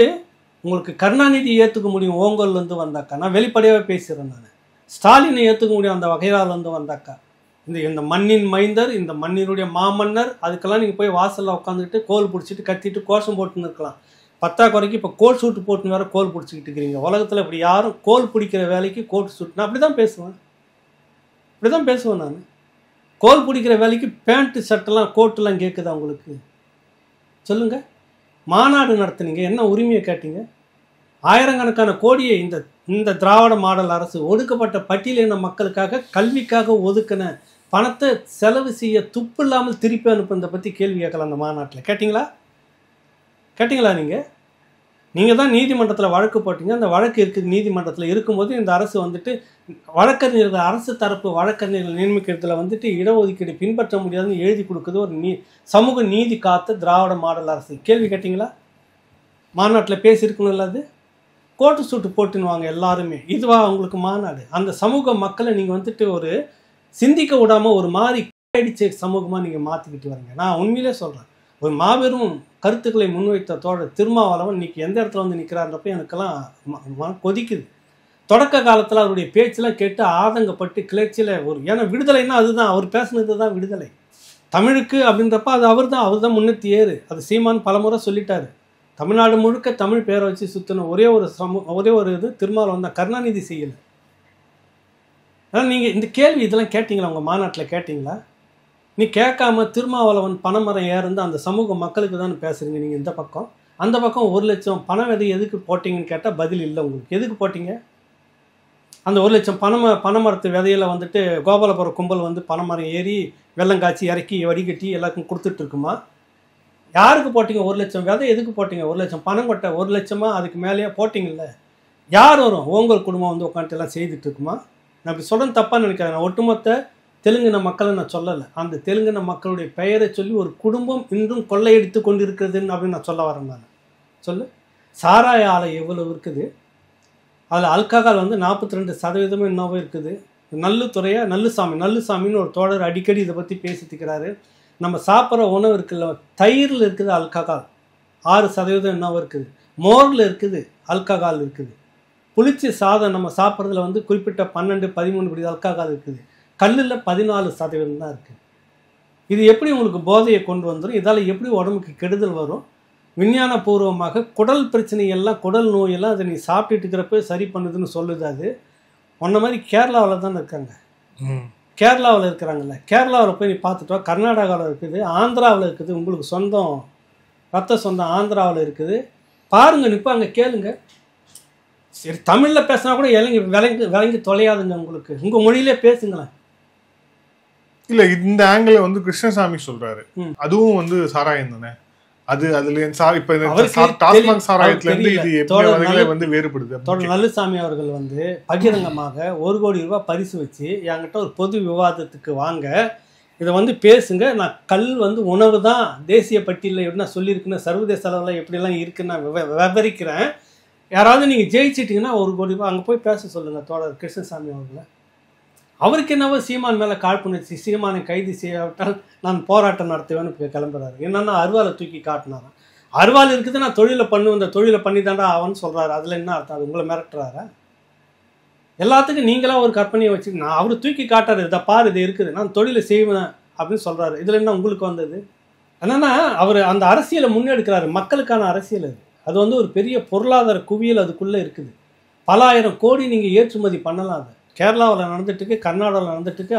உங்களுக்கு கருணாநிதி ஏற்றுக்க முடியும் ஓங்கல்லேருந்து வந்தாக்கா, நான் வெளிப்படையாகவே பேசுகிறேன். நான் ஸ்டாலினை ஏற்றுக்க முடியும் அந்த வகைராலேருந்து வந்தாக்கா. இந்த மண்ணின் மைந்தர், இந்த மண்ணினுடைய மாமன்னர், அதுக்கெல்லாம் நீங்கள் போய் வாசலில் உட்காந்துக்கிட்டு கோல் பிடிச்சிட்டு கத்திட்டு கோஷம் போட்டுன்னு இருக்கலாம். 10 குறைக்கு இப்போ கோல் சூட்டு போட்டுன்னு வேறு கோல் பிடிச்சிக்கிட்டு இருக்கிறீங்க. உலகத்தில் இப்படி யாரும் கோல் பிடிக்கிற வேலைக்கு கோட் சூட், நான் அப்படி தான் பேசுவேன். நான் கோல் பிடிக்கிற வேலைக்கு பேண்ட்டு சட்டெல்லாம் கோட்டெல்லாம் கேட்குதா உங்களுக்கு? சொல்லுங்கள். மாநாடு நடத்துனீங்க, என்ன உரிமையை கேட்டீங்க? ஆயிரக்கணக்கான கோடியை இந்த திராவிட மாடல் அரசு ஒடுக்கப்பட்ட பட்டியலின மக்களுக்காக கல்விக்காக ஒதுக்கின பணத்தை செலவு செய்ய துப்பு இல்லாமல் திருப்பி அனுப்புறதை பற்றி கேள்வி கேட்கலாம். அந்த மாநாட்டில் கேட்டிங்களா? நீங்கள் தான் நீதிமன்றத்தில் வழக்கு போட்டீங்க. அந்த வழக்கு இருக்குது நீதிமன்றத்தில் இருக்கும்போது இந்த அரசு வந்துட்டு வழக்கறிஞர்கள், அரசு தரப்பு வழக்கறிஞர்கள் நியமிக்கிறதுல வந்துட்டு இடஒதுக்கீடு பின்பற்ற முடியாதுன்னு எழுதி கொடுக்குது ஒரு சமூக நீதி காத்த திராவிட மாடல் அரசு. கேள்வி கேட்டிங்களா? மாநாட்டில் பேசியிருக்கணும். இல்லாது கோட்டு சூட்டு போட்டுன்னுவாங்க எல்லாருமே. இதுவா அவங்களுக்கு மாநாடு? அந்த சமூக மக்களை நீங்கள் வந்துட்டு ஒரு சிந்திக்க விடாமல் ஒரு மாதிரி அடிச்ச சமூகமாக நீங்கள் மாற்றிக்கிட்டு வரீங்க. நான் உண்மையிலே சொல்கிறேன். ஒரு மாபெரும் கருத்துக்களை முன்வைத்த தோழர் திருமாவளவன் இன்னைக்கு எந்த இடத்துல வந்து நிற்கிறான்றப்ப எனக்கெல்லாம் கொதிக்குது. தொடக்க காலத்தில் அவருடைய பேச்செல்லாம் கேட்டு ஆதங்கப்பட்டு கிளர்ச்சியில் ஏன்னா விடுதலைன்னா அதுதான், அவர் பேசுனது தான் விடுதலை தமிழுக்கு அப்படின்றப்ப அது அவர் தான் முன்னேற்றி ஏறு. அது சீமான் பலமுறை சொல்லிட்டாரு. தமிழ்நாடு முழுக்க தமிழ் பேரை வச்சு சுற்றின ஒரே ஒரு இது திருமாவளவன் தான். கருணாநிதி செய்யலை. ஆனால் நீங்கள் இந்த கேள்வி இதெல்லாம் கேட்டிங்களா? உங்கள் மாநாட்டில் கேட்டிங்களா? நீ கேட்காம திருமாவளவன் பனைமரம் ஏறுந்து அந்த சமூக மக்களுக்கு தான் பேசுகிறீங்க. நீங்கள் இந்த பக்கம், அந்த பக்கம் 1 லட்சம் பண விதை எதுக்கு போட்டிங்கன்னு கேட்டால் பதில் இல்லை உங்களுக்கு. எதுக்கு போட்டிங்க? அந்த 1 லட்சம் பனைமரத்து விதையில் வந்துட்டு கோபாலபுரம் கும்பல் வந்து பனைமரம் ஏறி வெள்ளம் காய்ச்சி இறக்கி வடிகட்டி எல்லாருக்கும் கொடுத்துட்டு இருக்குமா? யாருக்கு போட்டிங்க? 1 லட்சம் விதை எதுக்கு போட்டிங்க? 1 லட்சம் பணம் கொட்ட 1 லட்சமா அதுக்கு மேலேயே போட்டிங்கல்ல. யார் வரும்? உங்கள் குடும்பம் வந்து உட்காந்துட்டு எல்லாம் செய்துட்டு இருக்குமா? நான் இப்படி சொல்கிறேன் தப்பாக நினைக்கிறேன். நான் ஒட்டுமொத்த தெலுங்கின மக்களை நான் சொல்லலை. அந்த தெலுங்கின மக்களுடைய பெயரை சொல்லி ஒரு குடும்பம் இன்றும் கொள்ளையடித்து கொண்டு இருக்கிறதுன்னு அப்படின்னு நான் சொல்ல வரேன். நான் சொல்லு, சாராய ஆலை எவ்வளவு இருக்குது? அதில் ஆல்கஹால் வந்து 42% என்னவோ இருக்குது. நல்லுசாமின்னு ஒரு தோழர் அடிக்கடி இதை பற்றி பேசிட்டுக்கிறாரு. நம்ம சாப்பிட்ற உணவு இருக்குல்ல, தயிரில் இருக்குது ஆல்கஹால் 6% என்னவோ இருக்குது. மோரில் இருக்குது ஆல்கஹால் இருக்குது. புளிச்சி சாதம் நம்ம சாப்பிட்றதுல வந்து குறிப்பிட்ட 12-13 படி ஆல்கஹால் இருக்குது. கல்லில் 14% தான் இருக்குது. இது எப்படி உங்களுக்கு போதையை கொண்டு வந்துடும்? இதால் எப்படி உடம்புக்கு கெடுதல் வரும்? விஞ்ஞானபூர்வமாக குடல் பிரச்சனையெல்லாம், குடல் நோயெல்லாம் அதை நீ சாப்பிட்டுட்டு இருக்கிறப்ப சரி பண்ணுதுன்னு சொல்லுது. அது ஒன்ன மாதிரி கேரளாவில் தான் இருக்காங்க. கேரளாவில் இருக்கிறாங்கல்ல, கேரளாவில் போய் நீ பார்த்துட்டு வா. கர்நாடகாவில் இருக்குது, ஆந்திராவில் இருக்குது. உங்களுக்கு சொந்தம் ரத்த சொந்தம் ஆந்திராவில் இருக்குது. பாருங்கள், நிற்பாங்க, கேளுங்க. சரி, தமிழில் பேசினா கூட விளங்கி தொலையாதுங்க உங்களுக்கு. உங்கள் மொழியிலே பேசுங்களேன். இல்ல, இந்த ஆங்கிள் வந்து கிருஷ்ணசாமி சொல்றாரு, அதுவும் வந்து சாராயம் தானே. அதுல இப்ப டாஸ்மாக் சாராயத்துல இருந்து இது எப்படி வந்து வேறுபடுது? தோழர் நல்லுசாமி அவர்கள் வந்து பகிரங்கமாக 1 கோடி ரூபாய் பரிசு வச்சு என்கிட்ட ஒரு பொது விவாதத்துக்கு வாங்க, இதை வந்து பேசுங்க, நான் கல் வந்து உணவு தான் தேசிய பட்டியலில் எப்படி நான் சொல்லியிருக்குன்னு, சர்வதேச அளவில் எப்படிலாம் இருக்குன்னு நான் விவரிக்கிறேன். யாராவது நீங்கள் ஜெயிச்சிட்டிங்கன்னா 1 கோடி ரூபாய் அங்கே போய் பேச சொல்லுங்கள் தோழர் கிருஷ்ணசாமி அவர்களை. அவருக்கு என்னவோ சீமான் மேலே காழ்ப்புணர்ச்சி, சீமானை கைது செய்யாவிட்டால் நான் போராட்டம் நடத்துவேன்னு கிளம்புறாரு. என்னன்னா அருவாலை தூக்கி காட்டினாரான். அருவாள் இருக்குது, நான் தொழிலை பண்ணுவேன், இந்த தொழிலை பண்ணி தாண்டா அவன்னு சொல்கிறாரு. அதில் என்ன அர்த்தம்? அது உங்களை மிரட்டுறாரா? எல்லாத்துக்கும் நீங்களாம் ஒரு கற்பனையை வச்சு நான் அவர் தூக்கி காட்டாரு, இதை பாரு இது இருக்குது, நான் தொழிலை செய்வேன் அப்படின்னு சொல்கிறாரு. இதில் என்ன உங்களுக்கு வந்தது? என்னன்னா அவர் அந்த அரசியலை முன்னெடுக்கிறாரு, மக்களுக்கான அரசியல். அது வந்து ஒரு பெரிய பொருளாதார குவியல் அதுக்குள்ளே இருக்குது. பல ஆயிரம் கோடி நீங்கள் ஏற்றுமதி பண்ணலாம். அது கேரளாவில் நடந்துட்டு இருக்கு, கர்நாடகாவில் நடந்துட்டு இருக்கு,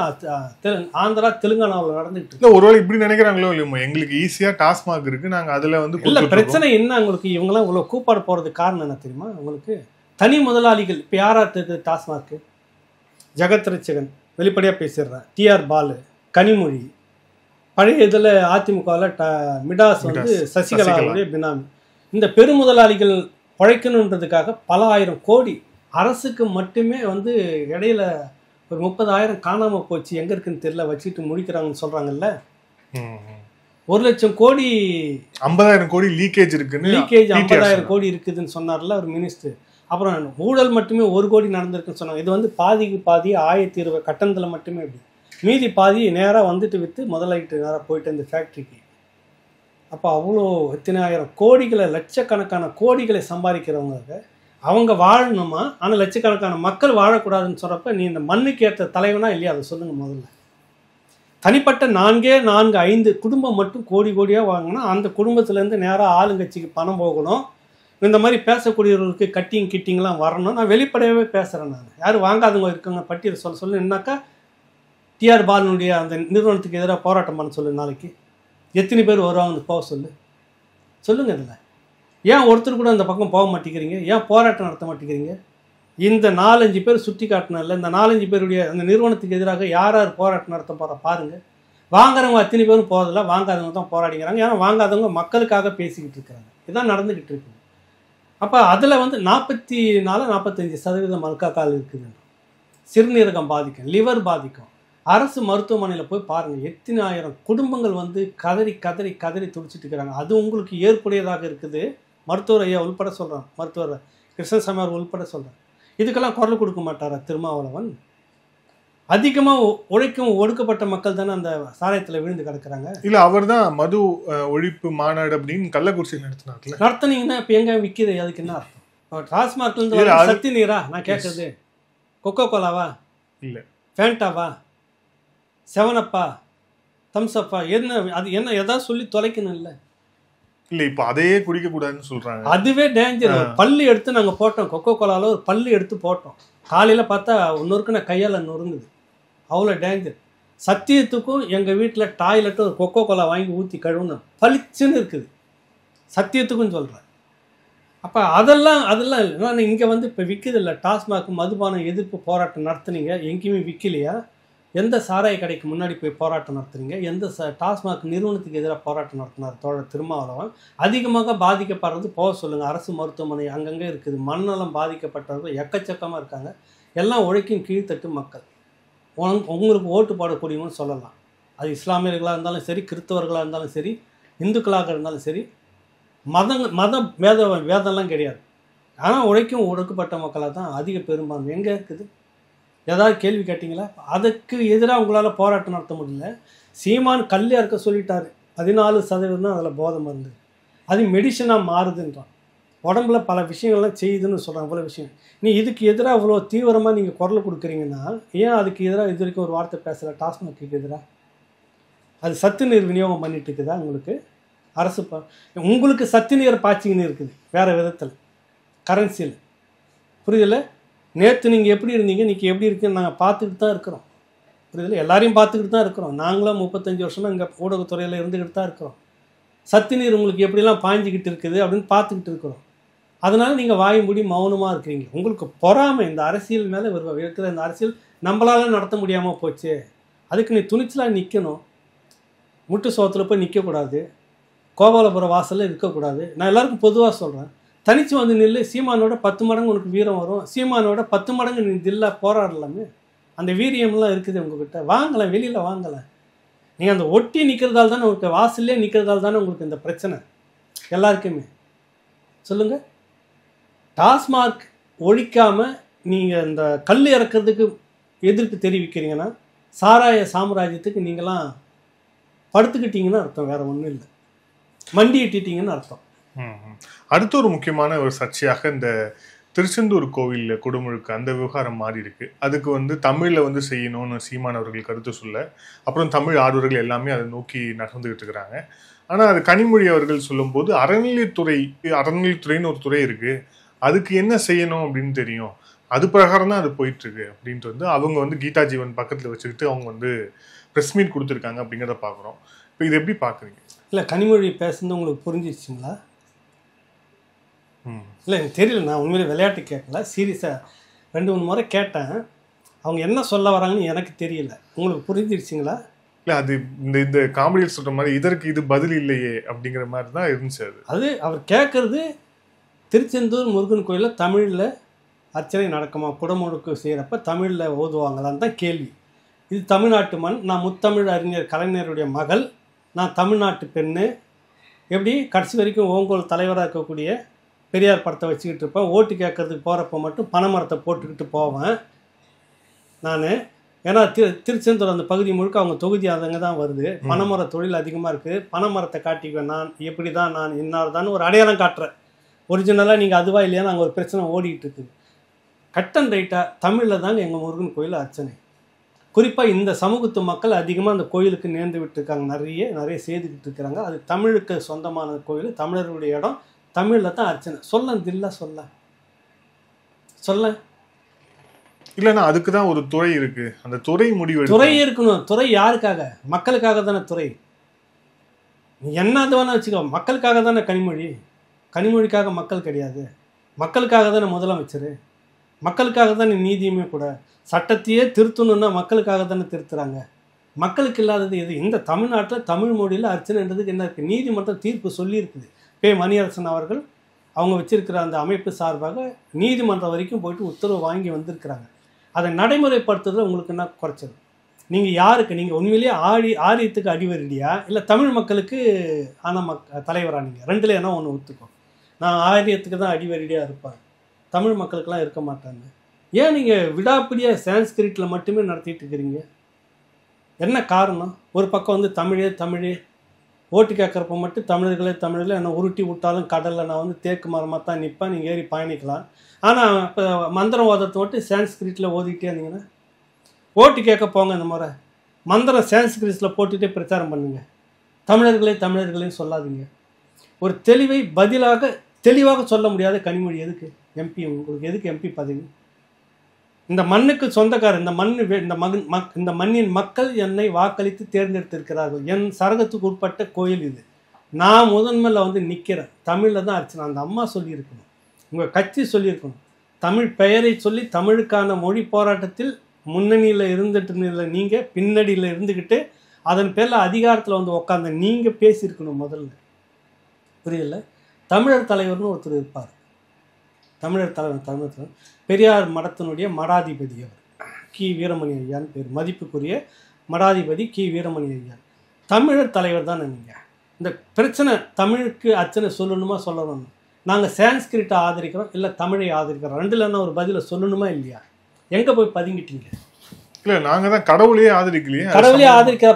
ஆந்திரா தெலுங்கானாவில் நடந்துட்டு இருக்கு. ஒருவேளை இப்படி நினைக்கிறாங்களோ இல்லையோ, எங்களுக்கு ஈஸியா டாஸ்மாக் இருக்கு, நாங்க அதுல வந்து இல்ல பிரச்சனை என்ன உங்களுக்கு? இவங்கெல்லாம் இவ்வளவு கூப்பாடு போறதுக்கு காரணம் என்ன தெரியுமா உங்களுக்கு? தனி முதலாளிகள். இப்போ யாராட்டு டாஸ்மாக்? ஜெகத் ரட்சகன் வெளிப்படையா பேசிடுறேன், டிஆர் பாலு, கனிமொழி, பழைய இதில் அதிமுகவில் மிடாஸ் வந்து சசிகலாவுடைய பினாமி. இந்த பெருமுதலாளிகள் பழைக்கணுன்றதுக்காக பல ஆயிரம் கோடி அரசுக்கு மட்டுமே வந்து இடையில ஒரு 30,000 காணாமல் போச்சு, எங்கே இருக்குன்னு தெரியல, வச்சுட்டு முடிக்கிறாங்கன்னு சொல்கிறாங்கல்ல. 1 லட்சம் கோடி 50,000 கோடி லீக்கேஜ் இருக்குன்னு, லீக்கேஜ் 50,000 கோடி இருக்குதுன்னு சொன்னார்ல ஒரு மினிஸ்டர். அப்புறம் ஊழல் மட்டுமே 1 கோடி நடந்திருக்குன்னு சொன்னாங்க. இது வந்து பாதிக்கு பாதி 1020 கட்டணத்தில் மட்டுமே இப்படி, மீதி பாதி நேராக வந்துட்டு விற்று முதலாளிட்டு நேராக போயிட்டு இந்த ஃபேக்ட்ரிக்கு. அப்போ அவ்வளோ எத்தனை ஆயிரம் கோடிகளை, லட்சக்கணக்கான கோடிகளை சம்பாதிக்கிறவங்க அவங்க வாழணுமா? ஆனால் லட்சக்கணக்கான மக்கள் வாழக்கூடாதுன்னு சொல்கிறப்ப நீ இந்த மண்ணுக்கு ஏற்ற தலைவனா இல்லையா? அதை சொல்லுங்கள் முதல்ல. தனிப்பட்ட 4-5 குடும்பம் மட்டும் கோடி கோடியாக வாங்கினா அந்த குடும்பத்துலேருந்து நேராக ஆளுங்கட்சிக்கு பணம் போகணும். இந்த மாதிரி பேசக்கூடியவர்களுக்கு கட்டிங் கிட்டிங்லாம் வரணும். நான் வெளிப்படையாகவே பேசுகிறேன். நான் யாரும் வாங்காதவங்க இருக்காங்க பட்டியல் சொல்ல என்னாக்கா டிஆர் பாலனுடைய அந்த நிறுவனத்துக்கு எதிராக போராட்டம் பண்ண சொல்லு. நாளைக்கு எத்தனை பேர் வருவாங்கன்னு போக சொல்லுங்கள். இதில் ஏன் ஒருத்தர் கூட அந்த பக்கம் போக மாட்டேங்கிறீங்க? ஏன் போராட்டம் நடத்த மாட்டேங்கிறீங்க? இந்த 4-5 பேர் சுட்டி காட்டினால இந்த 4-5 பேருடைய அந்த நிறுவனத்துக்கு எதிராக யார் போராட்டம் நடத்த போகிற பாருங்கள். வாங்குறவங்க அத்தனை பேரும் போகிறதில்ல, வாங்காதவங்க தான் போராடிக்கிறாங்க. ஏன்னா வாங்காதவங்க மக்களுக்காக பேசிக்கிட்டு இருக்கிறாங்க. இதுதான் நடந்துக்கிட்டு இருக்குது. அப்போ அதில் வந்து 44-45% ஆல்கஹால் இருக்குது. சிறுநீரகம் பாதிக்கும், லிவர் பாதிக்கும். அரசு மருத்துவமனையில் போய் பாருங்கள், எத்தனை ஆயிரம் குடும்பங்கள் வந்து கதறி கதறி கதறி துடிச்சிட்டு இருக்கிறாங்க. அது உங்களுக்கு ஏற்புடையதாக இருக்குது. மருத்துவர் ஐயா உள்பட சொல்கிறான், மருத்துவர் கிருஷ்ணசாமி அவர் உள்பட சொல்கிறார். இதுக்கெல்லாம் குரல் கொடுக்க மாட்டாரா திருமாவளவன்? அதிகமாக உழைக்கும் ஒடுக்கப்பட்ட மக்கள் தானே அந்த சாராயத்தில் விழுந்து கிடக்குறாங்க. இல்லை, அவர் தான் மது ஒழிப்பு மாநாடு அப்படின்னு கள்ளக்குறிச்சி நடத்துனீங்கன்னா இப்போ எங்கே விற்கிது? அதுக்கு என்ன அர்த்தம்? டாஸ்மாக்லேருந்து சக்தி நீரா நான் கேட்குறது? கொக்கோ கோலாவா? இல்லை, ஃபேண்டாவா? 7அப்பா? தம்ஸ்அப்பா? என்ன அது? என்ன எதாவது சொல்லி தொலைக்கணும் இல்லை? இல்ல இப்ப அதையே குடிக்க கூடாதுன்னு சொல்றாங்க. அதுவே டேஞ்சர். பல்லு எடுத்து நாங்க போட்டோம், கொக்கோ கோலால ஒரு பல்லு எடுத்து போட்டோம். காலையில பார்த்தா இன்னொருக்கு நான் கையால் நொறுங்குது. அவ்வளோ டேஞ்சர். சத்தியத்துக்கும் எங்கள் வீட்டில் டாய்லெட்டு ஒரு கொக்கோ கோலா வாங்கி ஊற்றி கழுவுனோம், பளிச்சுன்னு இருக்குது. சத்தியத்துக்கும் சொல்கிறேன். அப்போ அதெல்லாம் இல்லை. நான் இங்கே வந்து இப்போ விற்கிது இல்லை. டாஸ்மாக் மதுபானம் எதிர்ப்பு போராட்டம் நடத்துனீங்க, எங்கேயுமே விற்கலையா? எந்த சாராய கடைக்கு முன்னாடி போய் போராட்டம் நடத்துறீங்க? எந்த டாஸ்மாக் நிறுவனத்துக்கு எதிராக போராட்டம் நடத்தினார் தோழர் திருமாவளவன்? அதிகமாக பாதிக்கப்படுறது போக சொல்லுங்கள். அரசு மருத்துவமனை அங்கங்கே இருக்குது. மண்ணெல்லாம் பாதிக்கப்பட்டவர்கள் எக்கச்சக்கமாக இருக்காங்க. எல்லாம் உழைக்கும் கீழ்த்தட்டு மக்கள். உங்களுக்கு ஓட்டு போடக்கூடியவன்னு சொல்லலாம். அது இஸ்லாமியர்களாக இருந்தாலும் சரி, கிறிஸ்தவர்களாக இருந்தாலும் சரி, இந்துக்களாக இருந்தாலும் சரி, வேதம்லாம் கிடையாது. ஆனால் உழைக்கும் ஒடுக்கப்பட்ட மக்களாக தான் அதிக பெரும்பான்மை. எங்கே இருக்குது? ஏதாவது கேள்வி கேட்டிங்களா? அதுக்கு எதிராக உங்களால் போராட்டம் நடத்த முடியல. சீமான் கல்லியாக இருக்க சொல்லிட்டாரு. 14% தான் அதில் போதை மருந்து. அது மெடிசனாக மாறுதுன்றான். உடம்புல பல விஷயங்கள்லாம் செய்யுதுன்னு சொல்கிறான். இவ்வளோ விஷயம். நீ இதுக்கு எதிராக இவ்வளோ தீவிரமாக நீங்கள் குரல் கொடுக்குறீங்கன்னா ஏன் அதுக்கு எதிராக இது வரைக்கும் ஒரு வார்த்தை பேசலை? டாஸ்மாக்கு எதிராக அது சத்து நீர் விநியோகம் பண்ணிட்டு இருக்குதா உங்களுக்கு அரசு? உங்களுக்கு சத்து நீர் பாய்ச்சிங்கன்னு இருக்குது வேறு விதத்தில், கரன்சியில். புரியுதில்ல? நேற்று நீங்கள் எப்படி இருந்தீங்க, இன்றைக்கி எப்படி இருக்குன்னு நாங்கள் பார்த்துக்கிட்டு தான் இருக்கிறோம். புரியுதில்ல? எல்லாரையும் பார்த்துக்கிட்டு தான் இருக்கிறோம். நாங்களும் 35 வருஷமாக இங்கே ஊடகத்துறையில் இருந்துக்கிட்டு தான் இருக்கிறோம். சத்து நீர் உங்களுக்கு எப்படிலாம் பாய்ஞ்சிக்கிட்டு இருக்குது அப்படின்னு பார்த்துக்கிட்டு இருக்கிறோம். அதனால் நீங்கள் வாய் மூடி மௌனமாக இருக்கிறீங்க. உங்களுக்கு பொறாமை இந்த அரசியல் மேலே இருக்கிற இந்த அரசியல் நம்மளால நடத்த முடியாமல் போச்சு. அதுக்கு நீ துணிச்சலாக நிற்கணும். முட்டு சோத்தில் போய் நிற்கக்கூடாது. கோபாலபுரம் வாசலில் இருக்கக்கூடாது. நான் எல்லாருக்கும் பொதுவாக சொல்கிறேன், தனித்து வந்து நில்லு. சீமானோட 10 மடங்கு உனக்கு வீரம் வரும். சீமானோட 10 மடங்கு நீ தில்லா போராடலாமே. அந்த வீரியம்லாம் இருக்குது உங்ககிட்ட. வாங்கலாம், வெளியில் வாங்கலாம். நீங்கள் அந்த ஒட்டி நிற்கிறதால தானே உங்களுக்கு, வாசல்லே நிற்கிறதால தானே உங்களுக்கு இந்த பிரச்சனை எல்லாருக்குமே. சொல்லுங்கள். டாஸ்மாக் ஒழிக்காமல் நீங்கள் இந்த கல் இறக்கிறதுக்கு எதிர்ப்பு தெரிவிக்கிறீங்கன்னா சாராய சாம்ராஜ்யத்துக்கு நீங்களாம் படுத்துக்கிட்டீங்கன்னு அர்த்தம். வேறு ஒன்றும் இல்லை, மண்டி இட்டிட்டீங்கன்னு அர்த்தம். அடுத்த ஒரு முக்கியமான ஒரு சர்ச்சையாக இந்த திருச்செந்தூர் கோவில் குடமுழுக்கு அந்த விவகாரம் மாறி இருக்கு. அதுக்கு வந்து தமிழில் வந்து செய்யணும்னு சீமான் அவர்கள் கருத்து சொல்ல, அப்புறம் தமிழ் ஆர்வலர்கள் எல்லாமே அதை நோக்கி நகர்ந்துகிட்டு இருக்கிறாங்க. ஆனால் அது கனிமொழி அவர்கள் சொல்லும்போது அறநிலையத்துறைன்னு ஒரு துறை இருக்கு, அதுக்கு என்ன செய்யணும் அப்படின்னு தெரியும், அது பிரகாரம் தான் அது போயிட்டு இருக்கு அப்படின்ட்டு வந்து அவங்க வந்து கீதா ஜீவன் பக்கத்தில் வச்சுக்கிட்டு அவங்க வந்து ப்ரெஸ் மீட் கொடுத்துருக்காங்க அப்படிங்கிறத பார்க்குறோம். இப்போ இது எப்படி பார்க்குறீங்க? இல்லை, கனிமொழி பேசுனது உங்களுக்கு புரிஞ்சிடுச்சிங்களா? இல்லை, எனக்கு தெரியல. நான் உண்மையிலே விளையாட்டு கேட்கல, சீரியஸாக 2-3 முறை கேட்டேன். அவங்க என்ன சொல்ல வராங்கன்னு எனக்கு தெரியல. உங்களுக்கு புரிஞ்சிடுச்சிங்களா? இல்லை, அது இந்த காமெடியில் சொல்கிற மாதிரி இதற்கு இது பதில் இல்லையே அப்படிங்கிற மாதிரி தான் இருந்துச்சு. அது அவர் கேட்குறது திருச்செந்தூர் முருகன் கோயிலில் தமிழில் அர்ச்சனை நடக்குமா, குடமுழுக்கு செய்கிறப்ப தமிழில் ஓதுவாங்களான்னு தான் கேள்வி. இது தமிழ்நாட்டு மண், நான் முத்தமிழ் அறிஞர் கலைஞருடைய மகள், நான் தமிழ்நாட்டு பெண்ணு. எப்படி கடைசி வரைக்கும் ஓங்கோல் தலைவராக இருக்கக்கூடிய பெரியார் படத்தை வச்சுக்கிட்டு இருப்பேன். ஓட்டு கேட்கறதுக்கு போகிறப்ப மட்டும் பனைமரத்தை போட்டுக்கிட்டு போவேன் நான். ஏன்னா திருச்செந்தூர் அந்த பகுதி முழுக்க அவங்க தொகுதி அதங்க தான் வருது. பனைமர தொழில் அதிகமாக இருக்குது. பனைமரத்தை காட்டிக்குவேன் நான், எப்படி தான் நான் இன்னார்தான் ஒரு அடையாளம் காட்டுறேன். ஒரிஜினலாக நீங்கள் அதுவா இல்லையா நாங்கள் ஒரு பிரச்சனை ஓடிக்கிட்டு இருக்குது. கட் அண்ட் ரைட்டாக தமிழில் தாங்க எங்கள் முருகன் கோயில் அர்ச்சனை. குறிப்பாக இந்த சமூகத்து மக்கள் அதிகமாக அந்த கோயிலுக்கு நேர்ந்து விட்டுருக்காங்க, நிறைய செய்துக்கிட்டு இருக்கிறாங்க. அது தமிழுக்கு சொந்தமான கோயில், தமிழர்களுடைய இடம், தமிழில் தான் அர்ச்சனை. சொல்ல இல்லைன்னா அதுக்கு தான் ஒரு துறை இருக்கு, அந்த துறை முடிவு. துறை இருக்கணும். துறை யாருக்காக? மக்களுக்காக தானே துறை. நீ என்னது வேணா வச்சுக்கோ, மக்களுக்காக தானே கனிமொழிக்காக மக்கள் கிடையாது. மக்களுக்காக தானே முதலமைச்சர், மக்களுக்காக தானே நீதியுமே கூட. சட்டத்தையே திருத்தணுன்னா மக்களுக்காக தானே திருத்துறாங்க. மக்களுக்கு இல்லாதது எது? இந்த தமிழ்நாட்டில் தமிழ் மொழியில் அர்ச்சனைன்றதுக்கு என்ன இருக்குது? நீதிமன்றம் தீர்ப்பு சொல்லியிருக்குது. மணியரசன் அவர்கள் அவங்க வச்சிருக்கிற அந்த அமைப்பு சார்பாக நீதிமன்றம் வரைக்கும் போயிட்டு உத்தரவு வாங்கி வந்திருக்கிறாங்க. அதை நடைமுறைப்படுத்துறதுல உங்களுக்கு என்ன குறைச்சது? நீங்கள் யாருக்கு, நீங்கள் உண்மையிலேயே ஆரியத்துக்கு அடிவரடியா இல்லை தமிழ் மக்களுக்கு தலைவரானீங்க? ரெண்டுல என்ன ஒன்று ஒத்துக்கும். நான் ஆரியத்துக்கு தான் அடிவரடியாக இருப்பேன், தமிழ் மக்களுக்கெல்லாம் இருக்க மாட்டாங்க. ஏன் நீங்கள் விடாப்பிடியாக சான்ஸ்கிரிட்டில் மட்டுமே நடத்திட்டு இருக்கிறீங்க? என்ன காரணம்? ஒரு பக்கம் வந்து தமிழே ஓட்டு கேட்குறப்ப மட்டும் தமிழர்களே என்ன உருட்டி விட்டாலும் கடலில் நான் வந்து தேக்கு மரமாக தான் நிற்பேன், நீங்கள் ஏறி பயணிக்கலாம். ஆனால் இப்போ மந்திரம் ஓதத்தை விட்டு சான்ஸ்கிரிட்டில் ஓதிக்கிட்டே இருந்தீங்கன்னா ஓட்டு கேட்க போங்க. இந்த முறை மந்திரம் சான்ஸ்கிரிட்டில் போட்டுகிட்டே பிரச்சாரம் பண்ணுங்க. தமிழர்களையும் சொல்லாதீங்க. ஒரு தெளிவாக சொல்ல முடியாத கனிமொழி எதுக்கு எம்பி? உங்களுக்கு எதுக்கு எம்பி பதவி? இந்த மண்ணுக்கு சொந்தக்காரர், இந்த மண்ணின் மக்கள் என்னை வாக்களித்து தேர்ந்தெடுத்திருக்கிறார்கள். என் சரகத்துக்கு உட்பட்ட கோயில் இது. நான் முதன்மையில் வந்து நிற்கிறேன். தமிழில் தான் அர்ச்சனை. அந்த அம்மா சொல்லியிருக்கணும், உங்கள் கட்சி சொல்லியிருக்கணும். தமிழ் பெயரை சொல்லி தமிழுக்கான மொழி போராட்டத்தில் முன்னணியில் இருந்துட்டு நீங்கள் பின்னணியில் இருந்துக்கிட்டு அதன் பேரில் அதிகாரத்தில் வந்து உட்காந்து நீங்கள் பேசியிருக்கணும் முதல்ல. புரியல? தமிழர் தலைவர்னு ஒருத்தர் இருப்பார். தமிழர் தலைவர் பெரியார் மடத்தினுடைய மடாதிபதி அவர், கி வீரமணி ஐயான்னு பேர். மதிப்புக்குரிய மடாதிபதி கி வீரமணி ஐயா தமிழர் தலைவர் தானே. நீங்கள் இந்த பிரச்சனை தமிழுக்கு அர்ச்சனை சொல்லணுமா சொல்லணும்? நாங்கள் சான்ஸ்கிரிட்டை ஆதரிக்கிறோம் இல்லை தமிழை ஆதரிக்கிறோம், ரெண்டுலன்னா ஒரு பதிலை சொல்லணுமா இல்லையா? எங்கே போய் பதுங்கிட்டீங்க? இல்லை, நாங்கள் தான் கடவுளையே ஆதரிக்கலையே. கடவுளையே ஆதரிக்கிற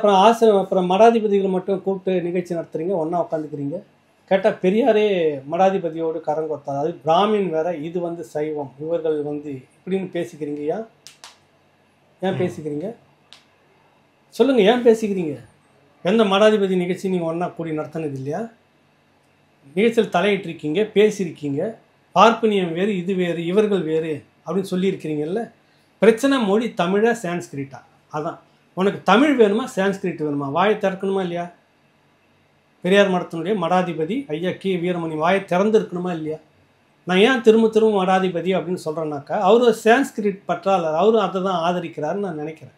அப்புறம் மடாதிபதிகளை மட்டும் கூப்பிட்டு நிகழ்ச்சி நடத்துறீங்க, ஒன்றா உட்காந்துக்கிறீங்க. கேட்டால் பெரியாரே மடாதிபதியோடு கரங்கொத்தாது. அது பிராமின் வேற, இது வந்து சைவம், இவர்கள் வந்து இப்படின்னு பேசிக்கிறீங்க. ஏன் பேசிக்கிறீங்க சொல்லுங்கள்? ஏன் பேசிக்கிறீங்க? எந்த மடாதிபதி நிகழ்ச்சி நீங்கள் ஒன்றா கூடி நடத்தினது இல்லையா? நிகழ்ச்சியில் தலையிட்டிருக்கீங்க, பேசியிருக்கீங்க. பார்ப்பனியம் வேறு, இது வேறு, இவர்கள் வேறு அப்படின்னு சொல்லியிருக்கிறீங்கல்ல. பிரச்சனை மொழி தமிழா சான்ஸ்கிரிட்டா? அதான். உனக்கு தமிழ் வேணுமா சான்ஸ்கிரிட் வேணுமா? வாயை திறக்கணுமா இல்லையா? பெரியார் மடத்தினுடைய மடாதிபதி ஐயா கி வீரமணி வாயை திறந்து இருக்கணுமா இல்லையா? நான் ஏன் திரும்ப மடாதிபதி அப்படின்னு சொல்கிறேன்னாக்கா, அவர் சான்ஸ்கிரிட் பற்றாளர், அவரும் அதை தான் ஆதரிக்கிறாருன்னு நான் நினைக்கிறேன்.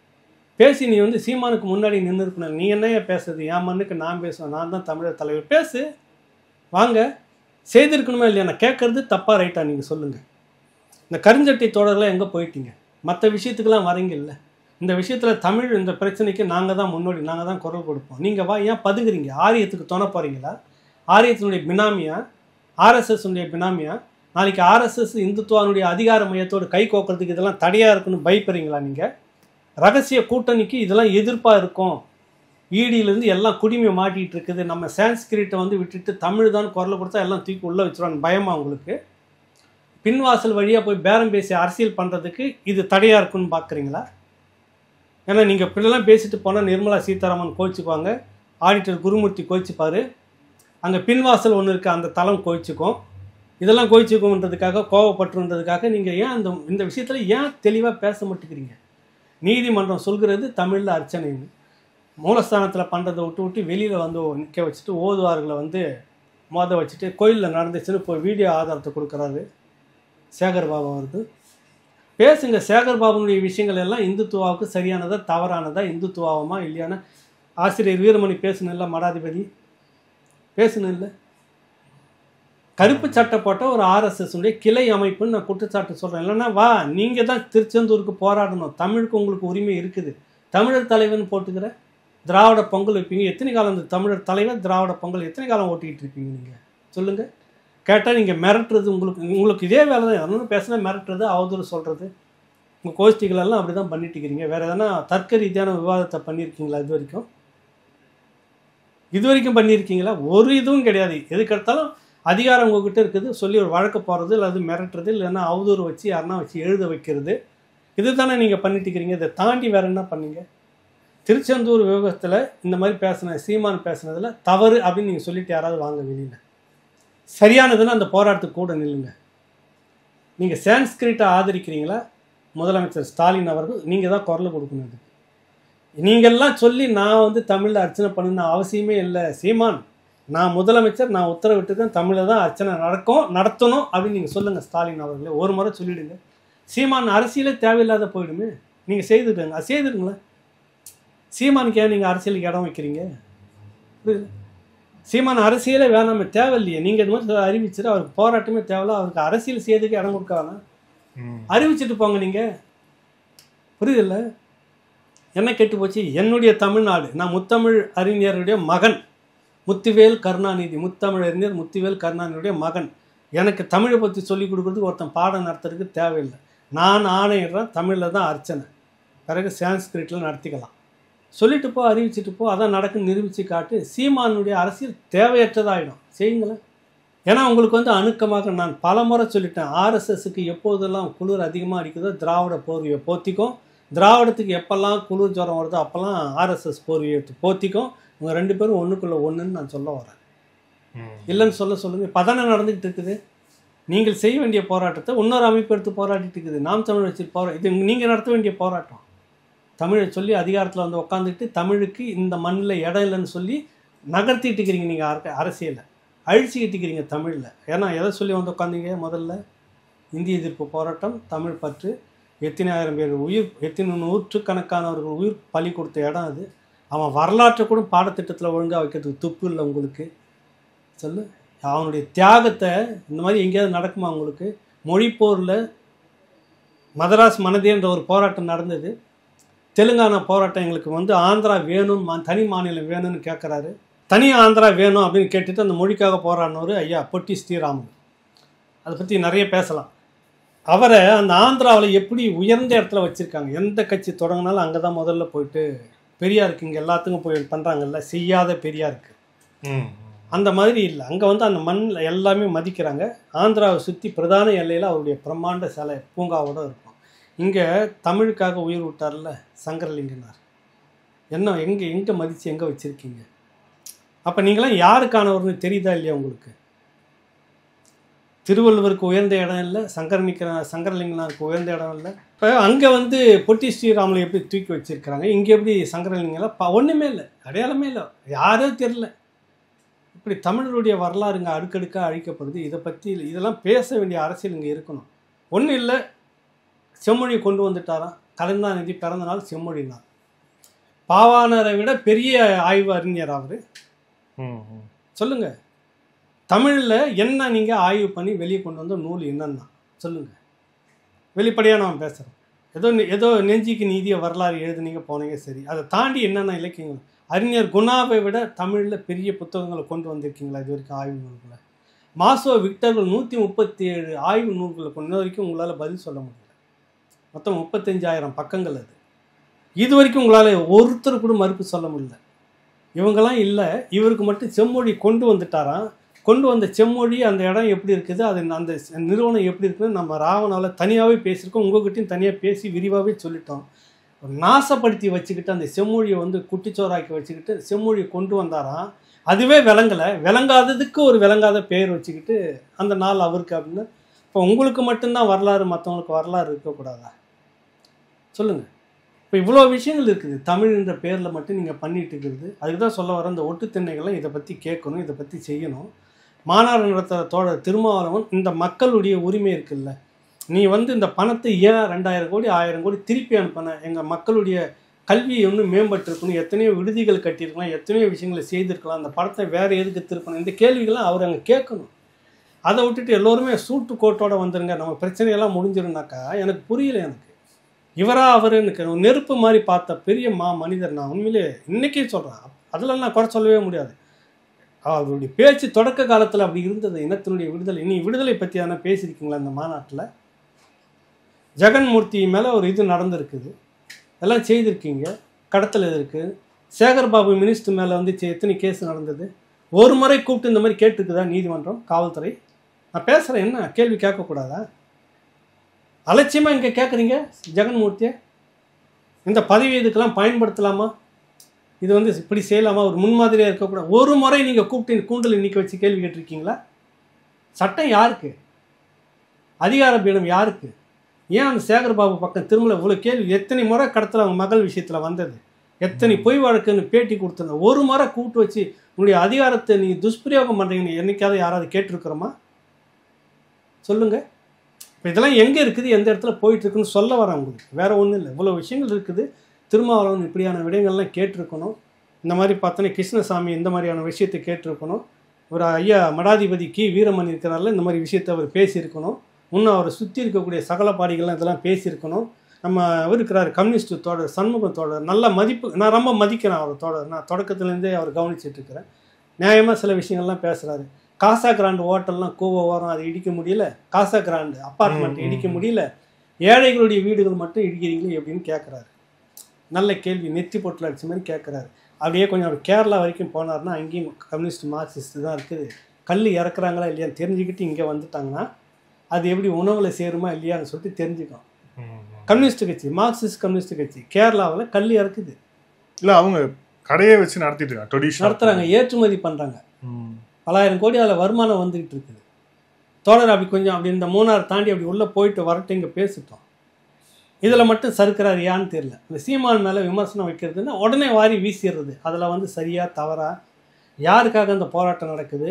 பேசி நீ வந்து சீமானுக்கு முன்னாடி நின்று இருக்கணும். நீ என்னையா பேசுறது? என் மண்ணுக்கு நான் பேசுவேன், நான் தான் தமிழர் தலைவர், பேசு வாங்க. செய்திருக்கணுமா இல்லையா? நான் கேட்குறது தப்பாக ரைட்டா நீங்கள் சொல்லுங்கள். இந்த கருஞ்சட்டை தோழர்களாக எங்கே போயிட்டீங்க? மற்ற விஷயத்துக்கெல்லாம் வரீங்க இல்லை. இந்த விஷயத்தில் தமிழ் இந்த பிரச்சனைக்கு நாங்கள் தான் முன்னோடி, நாங்கள் தான் குரல் கொடுப்போம். நீங்கள் வா, ஏன் பதுங்குறீங்க? ஆரியத்துக்கு துணை போகிறீங்களா? ஆரியத்தினுடைய பினாமியா? ஆர்எஸ்எஸ்னுடைய பினாமியா? நாளைக்கு ஆர்எஸ்எஸ் இந்துத்துவானுடைய அதிகார மையத்தோடு கை கோக்கிறதுக்கு இதெல்லாம் தடையாக இருக்குன்னு பயப்படுறீங்களா? நீங்கள் ரகசிய கூட்டணிக்கு இதெல்லாம் எதிர்ப்பாக இருக்கும். ஈடியிலேருந்து எல்லாம் குடிமை மாட்டிகிட்டு இருக்குது. நம்ம சான்ஸ்கிரிட்டை வந்து விட்டுட்டு தமிழ் தான் குரல் கொடுத்தா எல்லாம் தூக்கி உள்ளே வச்சுருவான்னு பயமா உங்களுக்கு? பின்வாசல் வழியாக போய் பேரம் பேசி அரசியல் பண்ணுறதுக்கு இது தடையாக இருக்குன்னு பார்க்குறீங்களா? ஏன்னா நீங்கள் இப்படிலாம் பேசிட்டு போனால் நிர்மலா சீதாராமன் கோச்சிக்குவாங்க, ஆடிட்டர் குருமூர்த்தி கோச்சிப்பார், அங்கே பின்வாசல் ஒன்று இருக்குது அந்த தளம் கோச்சிக்கும். இதெல்லாம் கோச்சிக்கும்ன்றதுக்காக கோவப்பட்டுன்றதுக்காக நீங்கள் ஏன் இந்த விஷயத்தில் ஏன் தெளிவாக பேச மாட்டேங்கிறீங்க? நீதிமன்றம் சொல்கிறது தமிழில் அர்ச்சனைன்னு. மூலஸ்தானத்தில் பண்ணுறதை விட்டு வெளியில் வந்து நிற்க வச்சுட்டு ஓதுவார்களை வந்து மோத வச்சுட்டு கோயிலில் நடந்துச்சுன்னு போய் வீடியோ ஆதாரத்தை கொடுக்குறாரு சேகர் பாபு அவருக்கு. பேசுங்க. சேகர் பாபுனுடைய விஷயங்கள் எல்லாம் இந்துத்துவாவுக்கு சரியானதா தவறானதா, இந்துத்துவாவமா இல்லையானா? ஆசிரியர் வீரமணி பேசணும் இல்லை, மடாதிபதி பேசணும் இல்லை. கருப்பு சட்டை போட்ட ஒரு ஆர்எஸ்எஸ்னுடைய கிளை அமைப்புன்னு நான் குற்றச்சாட்டு சொல்கிறேன். இல்லைன்னா வா, நீங்கள் தான் திருச்செந்தூருக்கு போராடணும். தமிழுக்கு உங்களுக்கு உரிமை இருக்குது. தமிழர் தலைவர்னு போட்டுக்கிற திராவிட பொங்கல் வைப்பீங்க. எத்தனை காலம் இந்த தமிழர் தலைவர் திராவிட பொங்கல் எத்தனை காலம் ஓட்டிக்கிட்டு இருப்பீங்க நீங்கள் சொல்லுங்கள்? கேட்டால் நீங்கள் மிரட்டுறது, உங்களுக்கு இதே வேலை தான். ஒன்று பேசினா மிரட்டுறது, அவதூறு சொல்கிறது. உங்கள் கோஷ்டிகளெல்லாம் அப்படி தான் பண்ணிட்டு இருக்கிறீங்க. வேறு எதனா தர்க்க ரீதியான விவாதத்தை பண்ணியிருக்கீங்களா? இது வரைக்கும் பண்ணியிருக்கீங்களா? ஒரு இதுவும் கிடையாது. எதுக்கெடுத்தாலும் அதிகாரம் உங்ககிட்ட இருக்குது, சொல்லி ஒரு வழக்கு போடுறது, இல்லை மிரட்டுறது, இல்லைன்னா அவதூறு வச்சு யாருன்னா வச்சு எழுத வைக்கிறது. இது தானே நீங்கள் பண்ணிட்டு இருக்கிறீங்க. இதை தாண்டி வேறு என்ன பண்ணீங்க? திருச்செந்தூர் விவகாரத்தில் இந்த மாதிரி பேசின சீமான் பேசுனதில் தவறு அப்படின்னு நீங்கள் சொல்லிட்டு யாராவது வாங்க வெளியில். சரியானதுன்னா அந்த போராட்டத்துக்கு கூட நில்லுங்க. நீங்கள் சான்ஸ்கிரிட்டை ஆதரிக்கிறீங்களா? முதலமைச்சர் ஸ்டாலின் அவர்கள் நீங்கள் தான் குரல் கொடுக்கணும். அதுக்கு நீங்கள்லாம் சொல்லி நான் வந்து தமிழில் அர்ச்சனை பண்ணணும்னு அவசியமே இல்லை. சீமான், நான் முதலமைச்சர், நான் உத்தரவிட்டுதான் தமிழில் தான் அர்ச்சனை நடத்தணும் அப்படின்னு நீங்கள் சொல்லுங்கள். ஸ்டாலின் அவர்களே ஒரு முறை சொல்லிவிடுங்க. சீமான் அரசியலே தேவையில்லாத போயிடுமே. நீங்கள் செய்துடுங்க, அது செய்துடுங்களேன். சீமானுக்கு ஏன் நீங்கள் அரசியலுக்கு இடம் வைக்கிறீங்க? புரியுது? சீமான் அரசியலே வேணாமே, தேவையில்லையே. நீங்கள் இது மாதிரி அறிவிச்சுட்டு அவருக்கு போராட்டமே தேவையில்ல. அவருக்கு அரசியல் செய்யறதுக்கு இடம் கொடுக்க வேணாம், அறிவிச்சுட்டு போங்க நீங்கள். புரியுதில்ல? என்ன கெட்டு போச்சு? என்னுடைய தமிழ்நாடு, நான் முத்தமிழ் அறிஞருடைய மகன் முத்துவேல் கருணாநிதி, முத்தமிழ் அறிஞர் முத்துவேல் கருணாநிதியுடைய மகன். எனக்கு தமிழை பற்றி சொல்லிக் கொடுக்குறதுக்கு ஒருத்தன் பாடம் நடத்துறதுக்கு தேவையில்லை. நான் ஆணையிடுறேன், தமிழில் தான் அர்ச்சனை, பிறகு சான்ஸ்கிரிட்டில் நடத்திக்கலாம். சொல்லிட்டு போ, அறிவிச்சுட்டு போ, அதான் நடக்குன்னு நிரூபித்து காட்டு. சீமானுடைய அரசியல் தேவையற்றதாகிடும். செய்யுங்களேன். ஏன்னா உங்களுக்கு வந்து அணுக்கமாக நான் பல முறை சொல்லிட்டேன், ஆர்எஸ்எஸ்க்கு எப்போதெல்லாம் குளிர் அதிகமாக அடிக்குதோ திராவிட போர்வையை போத்திக்கும், திராவிடத்துக்கு எப்பெல்லாம் குளிர் ஜுரம் வருதோ அப்போல்லாம் ஆர்எஸ்எஸ் போர்வையை போத்திக்கும். இவங்க ரெண்டு பேரும் ஒன்றுக்குள்ளே ஒன்றுன்னு நான் சொல்ல வரேன். இல்லைன்னு சொல்லுங்கள். இப்போ தானே நடந்துக்கிட்டு இருக்குது. நீங்கள் செய்ய வேண்டிய போராட்டத்தை இன்னொரு அமைப்பு எடுத்து போராடிட்டு இருக்குது. நாம் தமிழ் வச்சு இது நீங்கள் நடத்த வேண்டிய போராட்டம். தமிழை சொல்லி அதிகாரத்தில் வந்து உட்காந்துட்டு தமிழுக்கு இந்த மண்ணில் இடம் இல்லைன்னு சொல்லி நகர்த்திட்டு இருக்கிறீங்க. நீங்கள் அரசியலை அழிச்சிக்கிட்டு இருக்கிறீங்க தமிழில். ஏன்னா எதை சொல்லி வந்து உட்காந்தீங்க? முதல்ல இந்திய எதிர்ப்பு போராட்டம், தமிழ் பற்று, எத்தனை ஆயிரம் பேர் உயிர், எத்தனை நூற்றுக்கணக்கானவர்கள் உயிர் பலி கொடுத்த இடம் அது. அவன் வரலாற்றை கூட பாடத்திட்டத்தில் ஒழுங்காக வைக்கிறதுக்கு துப்பு இல்லை உங்களுக்கு. சொல்லு, அவனுடைய தியாகத்தை இந்த மாதிரி எங்கேயாவது நடக்குமா உங்களுக்கு? மொழிப்போரில் மதராஸ் மனதேன்ற ஒரு போராட்டம் நடந்தது. தெலுங்கானா போராட்டம் எங்களுக்கு வந்து ஆந்திரா வேணும், தனி மாநிலம் வேணும்னு கேட்குறாரு. தனி ஆந்திரா வேணும் அப்படின்னு கேட்டுட்டு அந்த மொழிக்காக போராடினவர் ஐயா பொட்டி ஸ்ரீராமன். அதை பற்றி நிறைய பேசலாம். அவரை அந்த ஆந்திராவில் எப்படி உயர்ந்த இடத்துல வச்சுருக்காங்க. எந்த கட்சி தொடங்கினாலும் அங்கே தான் முதல்ல போயிட்டு பெரியாருக்கு இங்கே எல்லாத்துக்கும் போய் பண்ணுறாங்கல்ல, செய்யாத பெரியாருக்கு. அந்த மாதிரி இல்லை. அங்கே வந்து அந்த மண்ணில் எல்லாமே மதிக்கிறாங்க. ஆந்திராவை சுற்றி பிரதான எல்லையில் அவருடைய பிரம்மாண்ட சிலை பூங்காவோடு இருக்கும். இங்கே தமிழுக்காக உயிர் விட்டார்ல சங்கரலிங்கனார், என்ன எங்கே மதித்து எங்கே வச்சுருக்கீங்க? அப்போ நீங்களாம் யாருக்கானவர்னு தெரியுதா இல்லையா உங்களுக்கு? திருவள்ளுவருக்கு உயர்ந்த இடம் இல்லை, சங்கரலிங்கனாருக்கு உயர்ந்த இடம் இல்லை. இப்போ அங்கே வந்து பொட்டி ஸ்ரீராமலை எப்படி தூக்கி வச்சுருக்கிறாங்க, இங்கே எப்படி சங்கரலிங்கெல்லாம் ஒன்றுமே இல்லை, அடையாளமே இல்லை, யாரோ தெரில. இப்படி தமிழருடைய வரலாறுங்க அடுக்கடுக்காக அழிக்கப்படுது. இதை பற்றி இதெல்லாம் பேச வேண்டிய அரசியல் இங்கே இருக்கணும். ஒன்றும் இல்லை, செம்மொழி கொண்டு வந்துட்டாராம். கலைஞாநிதி பிறந்த நாள் செம்மொழி நாள். பாவாணரை விட பெரிய ஆய்வு அறிஞர் அவர். சொல்லுங்கள், தமிழில் என்ன நீங்கள் ஆய்வு பண்ணி வெளியே கொண்டு வந்த நூல் என்னன்னா சொல்லுங்கள். வெளிப்படையாக நான் பேசுகிறேன். ஏதோ நெஞ்சிக்கு நீதிய வரலாறு எழுதுனீங்க போனீங்க, சரி. அதை தாண்டி என்னென்ன இலக்கியங்கள், அறிஞர் குணாவை விட தமிழில் பெரிய புத்தகங்களை கொண்டு வந்திருக்கீங்களா இது வரைக்கும் ஆய்வு நூல்களை? மாசோ விக்டர்கள் 137 ஆய்வு நூல்களை கொண்டு வரைக்கும் உங்களால் பதில் சொல்ல முடியல. மொத்தம் 35,000 பக்கங்கள் அது. இது வரைக்கும் உங்களால் ஒருத்தர் கூட மறுப்பு சொல்ல முடியல. இவங்கெல்லாம் இல்லை, இவருக்கு மட்டும் செம்மொழி கொண்டு வந்துட்டாராம். கொண்டு வந்த செம்மொழி அந்த இடம் எப்படி இருக்குது, அது அந்த நிறுவனம் எப்படி இருக்குதுன்னு நம்ம ராவணாவில் தனியாகவே பேசியிருக்கோம். உங்கள்கிட்டையும் தனியாக பேசி விரிவாகவே சொல்லிட்டோம். நாசப்படுத்தி வச்சுக்கிட்டு அந்த செம்மொழியை வந்து குட்டிச்சோறாக்கி வச்சுக்கிட்டு செம்மொழியை கொண்டு வந்தாராம். அதுவே விளங்கலை, விளங்காததுக்கு ஒரு விளங்காத பெயர் வச்சுக்கிட்டு அந்த நாள் அவருக்கு அப்படின்னு. இப்போ உங்களுக்கு மட்டும்தான் வரலாறு, மற்றவங்களுக்கு வரலாறு இருக்கக்கூடாதா? சொல்லுங்கள். இப்போ இவ்வளோ விஷயங்கள் இருக்குது தமிழ்ன்ற பேரில் மட்டும் நீங்கள் பண்ணிகிட்டு இருக்கிறது. அதுக்கு தான் சொல்ல வர இந்த ஒட்டு திண்ணைகள்லாம் இதை பற்றி கேட்கணும், இதை பற்றி செய்யணும். மாநாடு நடத்துகிற தோழர் திருமாவளவன், இந்த மக்களுடைய உரிமை இருக்குல்ல, நீ வந்து இந்த பணத்தை ஏன் 2000 கோடி 1000 கோடி திருப்பி அனுப்பின, எங்கள் மக்களுடைய கல்வியை இன்னும் மேம்பட்டிருக்கணும், எத்தனையோ விடுதிகள் கட்டியிருக்கலாம், எத்தனையோ விஷயங்களை செய்திருக்கலாம், அந்த படத்தை வேறு எதுக்கு திருப்பணும், இந்த கேள்விகள்லாம் அவர் அங்கே கேட்கணும். அதை விட்டுட்டு எல்லோருமே சூட்டு கோட்டோடு வந்துருங்க, நம்ம பிரச்சனையெல்லாம் முடிஞ்சிருந்தாக்கா எனக்கு புரியல. எனக்கு இவரா அவர் எனக்கு நெருப்பு மாதிரி பார்த்த பெரிய மனிதர். நான் உண்மையிலே இன்றைக்கே சொல்கிறேன், அதில் நான் குறை சொல்லவே முடியாது. அவருடைய பேச்சு தொடக்க காலத்தில் அப்படி இருந்தது. இனத்தினுடைய விடுதலை, நீ விடுதலை பற்றி எதனா பேசியிருக்கீங்களா இந்த மாநாட்டில்? ஜெகன்மூர்த்தி மேலே ஒரு இது நடந்திருக்குது, எல்லாம் செய்திருக்கீங்க. கடத்தல் இருக்குது. சேகர்பாபு மினிஸ்டர் மேலே வந்து எத்தனை கேஸ் நடந்தது? ஒரு முறை கூப்பிட்டு இந்த மாதிரி கேட்டுருக்குதா நீதிமன்றம், காவல்துறை? நான் பேசுகிறேன், என்ன கேள்வி கேட்கக்கூடாதா? அலட்சியமாக இங்கே கேட்குறீங்க ஜெகன்மூர்த்தியை. இந்த பதவி இதுக்கெல்லாம் பயன்படுத்தலாமா? இது வந்து இப்படி செய்யலாமா? ஒரு முன்மாதிரியாக இருக்கக்கூடாது. ஒரு முறை நீங்கள் கூப்பிட்டு கூண்டல் நிற்க வச்சு கேள்வி கேட்டிருக்கீங்களா? சட்டம் யாருக்கு? அதிகார பீடம் யாருக்கு? ஏன் அந்த சேகர்பாபு பக்கம் திருமலை இவ்வளோ கேள்வி? எத்தனை முறை கடத்தல அவங்க மகள் விஷயத்தில் வந்தது, எத்தனை பொய் வழக்குன்னு பேட்டி கொடுத்துருந்த, ஒரு முறை கூப்பிட்டு வச்சு உங்களுடைய அதிகாரத்தை நீங்கள் துஷ்பிரயோகம் பண்ணுறீங்கன்னு என்னைக்காவது யாராவது கேட்டிருக்கிறோமா? சொல்லுங்கள். இப்போ இதெல்லாம் எங்கே இருக்குது, எந்த இடத்துல போயிட்டுருக்குன்னு சொல்ல வரேன் உங்களுக்கு, வேறு ஒன்றும் இல்லை. இவ்வளோ விஷயங்கள் இருக்குது. திருமாவளவன் இப்படியான விடயங்கள்லாம் கேட்டிருக்கணும். இந்த மாதிரி பார்த்தோன்னே கிருஷ்ணசாமி இந்த மாதிரியான விஷயத்தை கேட்டிருக்கணும். ஒரு ஐயா மடாதிபதி கி வீரமணி இருக்கிறனால இந்த மாதிரி விஷயத்தை அவர் பேசியிருக்கணும். இன்னும் அவரை சுற்றி இருக்கக்கூடிய சகல பாடிகள்லாம் இதெல்லாம் பேசியிருக்கணும். நம்ம அவர் இருக்கிறார் கம்யூனிஸ்ட் தோழர் சண்முகம் தோழர், நல்ல மதிப்பு, நான் ரொம்ப மதிக்கிறேன் அவர் தோழர். நான் தொடக்கத்துலேருந்தே அவர் கவனிச்சிட்ருக்கிறேன். நியாயமாக சில விஷயங்கள்லாம் பேசுகிறாரு. காசா கிராண்டு ஹோட்டல்லாம் கோவ ஓரம் அதை இடிக்க முடியல, காசா கிராண்டு அப்பார்ட்மெண்ட் இடிக்க முடியல, ஏழைகளுடைய வீடுகள் மட்டும் இடிக்கிறீங்களே எப்படின்னு கேட்குறாரு. நல்ல கேள்வி, நெத்தி பொட்டில் அடிச்ச மாதிரி கேட்குறாரு. அப்படியே கொஞ்சம் அவர் கேரளா வரைக்கும் போனார்னா அங்கேயும் கம்யூனிஸ்ட் மார்க்சிஸ்ட் தான் இருக்குது. கல் இறக்குறாங்களா இல்லையான்னு தெரிஞ்சுக்கிட்டு இங்கே வந்துட்டாங்கன்னா அது எப்படி உணவில் சேருமா இல்லையான்னு சொல்லிட்டு தெரிஞ்சுக்கணும். கம்யூனிஸ்ட் கட்சி, மார்க்சிஸ்ட் கம்யூனிஸ்ட் கட்சி கேரளாவில் கல் இறக்குது. இல்லை, அவங்க கடையை வச்சு நடத்திட்டு இருக்காங்க, நடத்துகிறாங்க, ஏற்றுமதி பண்ணுறாங்க. பலாயிரம் கோடி அதில் வருமானம் வந்துக்கிட்டு இருக்குது. தோழர் அப்படி கொஞ்சம் அப்படி இந்த மூணாறு தாண்டி அப்படி உள்ளே போயிட்டு வரட்டு இங்கே பேசிட்டோம். இதில் மட்டும் சறுக்கிறாரு யான்னு தெரியல. இந்த சீமான் மேலே விமர்சனம் வைக்கிறதுன்னா உடனே வாரி வீசிடுறது. அதில் வந்து சரியாக தவறா, யாருக்காக அந்த போராட்டம் நடக்குது,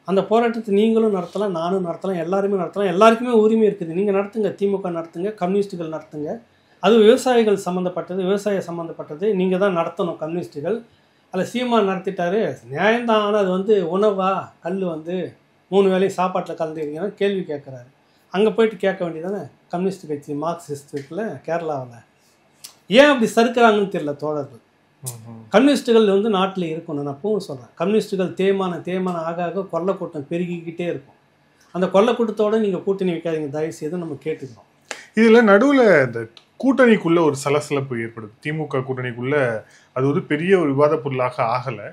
அந்த போராட்டத்தை நீங்களும் நடத்தலாம், நானும் நடத்தலாம், எல்லாருமே நடத்தலாம், எல்லாருக்குமே உரிமை இருக்குது. நீங்கள் நடத்துங்க, திமுக நடத்துங்க, கம்யூனிஸ்ட்டுகள் நடத்துங்க. அது விவசாயிகள் சம்மந்தப்பட்டது, விவசாயம் சம்மந்தப்பட்டது, நீங்கள் தான் நடத்தணும் கம்யூனிஸ்ட்டுகள். அதில் சீமான் நடத்திட்டாரு, நியாயம்தான். ஆனால் அது வந்து உணவா, கல் வந்து 3 வேளையும் சாப்பாட்டில் கலந்துக்கிறீங்கன்னா கேள்வி கேட்குறாரு. அங்கே போயிட்டு கேட்க வேண்டியதானே கம்யூனிஸ்ட் கட்சி மார்க்சிஸ்ட்டுக்குள்ள கேரளாவில். ஏன் அப்படி சறுக்கிறாங்கன்னு தெரியல தோழர்கள். கம்யூனிஸ்ட்டுகள் வந்து நாட்டில் இருக்கணும். நான் அப்பவும் சொல்கிறேன், கம்யூனிஸ்ட்டுகள் தேய்மான ஆக கொள்ளை கூட்டம் பெருகிக்கிட்டே இருக்கும். அந்த கொள்ளை கூட்டத்தோடு நீங்கள் கூட்டணி வைக்காதீங்க தயவு செய்து நம்ம கேட்டுக்கிறோம். இதில் நடுவில் இந்த கூட்டணிக்குள்ள ஒரு சலசலப்பு ஏற்படுது. திமுக கூட்டணிக்குள்ள அது ஒரு பெரிய ஒரு விவாத பொருளாக ஆகலை.